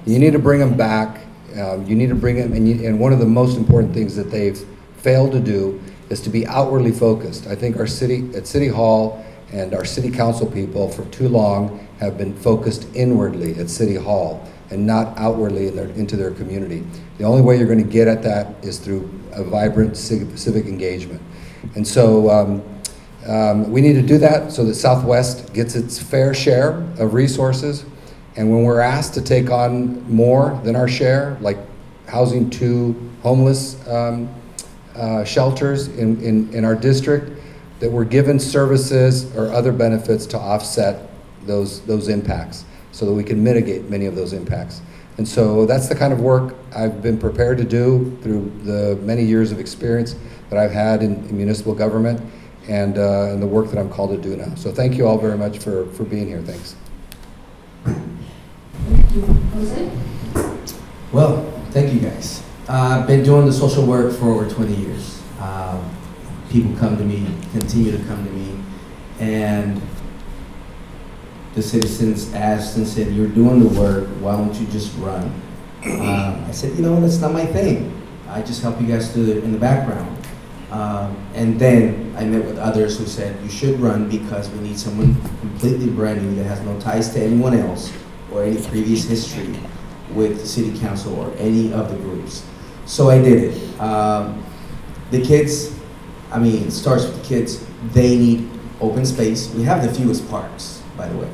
You need to bring them back. You need to bring them, and one of the most important things that they've failed to do is to be outwardly focused. I think our City Hall and our city council people for too long have been focused inwardly at City Hall and not outwardly into their community. The only way you're going to get at that is through a vibrant civic engagement. And so we need to do that so that Southwest gets its fair share of resources. And when we're asked to take on more than our share, like housing 2 homeless shelters in our district, that we're given services or other benefits to offset those impacts so that we can mitigate many of those impacts. And so that's the kind of work I've been prepared to do through the many years of experience that I've had in municipal government and the work that I'm called to do now. So thank you all very much for being here. Thanks. Well, thank you guys. I've been doing the social work for over 20 years. People come to me, continue to come to me, and the citizens asked and said, you're doing the work, why don't you just run? I said, that's not my thing. I just help you guys do it in the background. And then I met with others who said, you should run because we need someone completely brand new that has no ties to anyone else or any previous history with the city council or any of the groups. So I did it. The kids, it starts with the kids. They need open space. We have the fewest parks, by the way.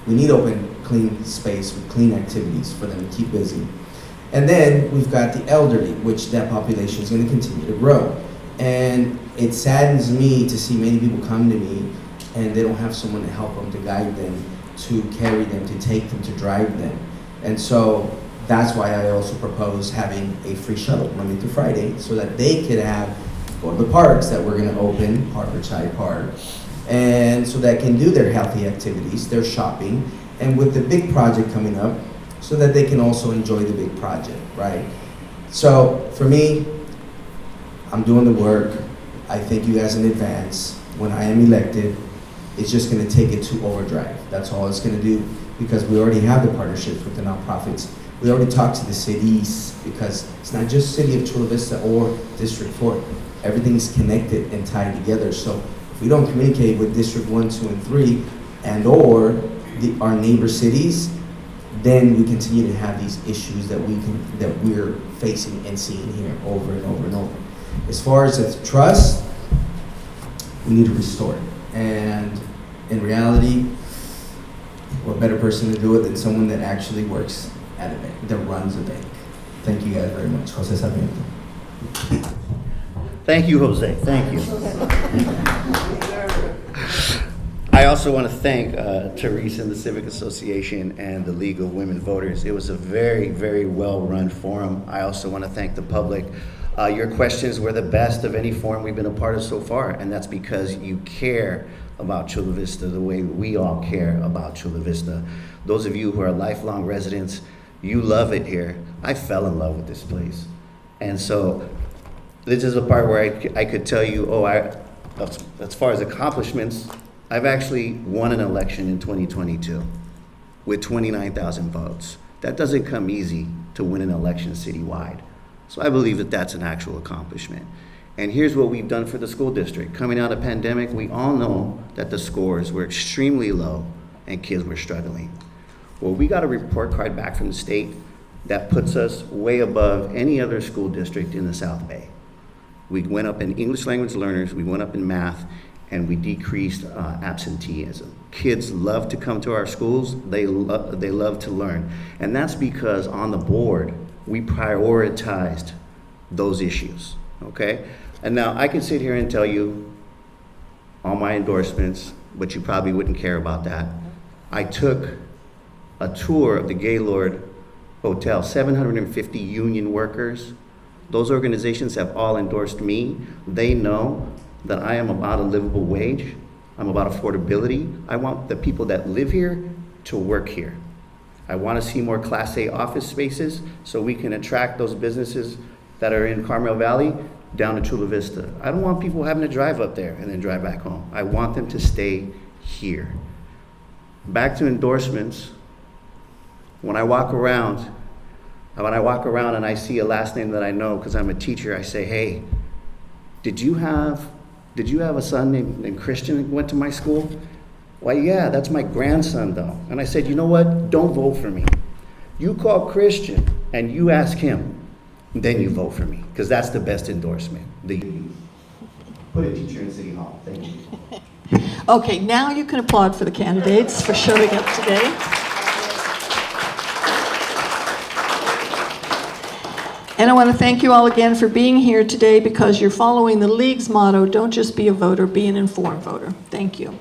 We need open, clean space with clean activities for them to keep busy. And then we've got the elderly, which that population is going to continue to grow. And it saddens me to see many people come to me and they don't have someone to help them, to guide them, to carry them, to take them, to drive them. And so that's why I also propose having a free shuttle Monday through Friday so that they could go to the parks that we're going to open, Harborside Park, and so that can do their healthy activities, their shopping, and with the big project coming up, so that they can also enjoy the big project, right? So for me, I'm doing the work. I thank you guys in advance. When I am elected, it's just going to take it to overdrive. That's all it's going to do, because we already have the partnerships with the nonprofits. We already talked to the cities, because it's not just City of Chula Vista or District 4. Everything's connected and tied together. So if we don't communicate with District 1, 2, and 3, and or our neighbor cities, then we continue to have these issues that we're facing and seeing here over and over and over. As far as the trust, we need to restore it. And in reality, what better person to do it than someone that actually works at a bank, that runs a bank. Thank you guys very much. Jose Sarmiento. Thank you, Jose. Thank you. I also want to thank Therese and the Civic Association and the League of Women Voters. It was a very, very well-run forum. I also want to thank the public. Your questions were the best of any forum we've been a part of so far, and that's because you care about Chula Vista the way we all care about Chula Vista. Those of you who are lifelong residents, you love it here. I fell in love with this place. And so this is a part where I could tell you, as far as accomplishments, I've actually won an election in 2022 with 29,000 votes. That doesn't come easy to win an election citywide. So I believe that that's an actual accomplishment. And here's what we've done for the school district. Coming out of pandemic, we all know that the scores were extremely low and kids were struggling. Well, we got a report card back from the state that puts us way above any other school district in the South Bay. We went up in English language learners, we went up in math, and we decreased absenteeism. Kids love to come to our schools, they love to learn. And that's because on the board, we prioritized those issues, okay? And now I can sit here and tell you all my endorsements, but you probably wouldn't care about that. I took a tour of the Gaylord Hotel, 750 union workers. Those organizations have all endorsed me. They know that I am about a livable wage. I'm about affordability. I want the people that live here to work here. I want to see more Class A office spaces so we can attract those businesses that are in Carmel Valley down to Chula Vista. I don't want people having to drive up there and then drive back home. I want them to stay here. Back to endorsements. When I walk around and I see a last name that I know because I'm a teacher, I say, hey, did you have a son named Christian that went to my school? Why, yeah, that's my grandson though. And I said, you know what? Don't vote for me. You call Christian and you ask him, then you vote for me, because that's the best endorsement. Put a teacher in City Hall. Thank you. Okay, now you can applaud for the candidates for showing up today. And I want to thank you all again for being here today because you're following the League's motto, don't just be a voter, be an informed voter. Thank you.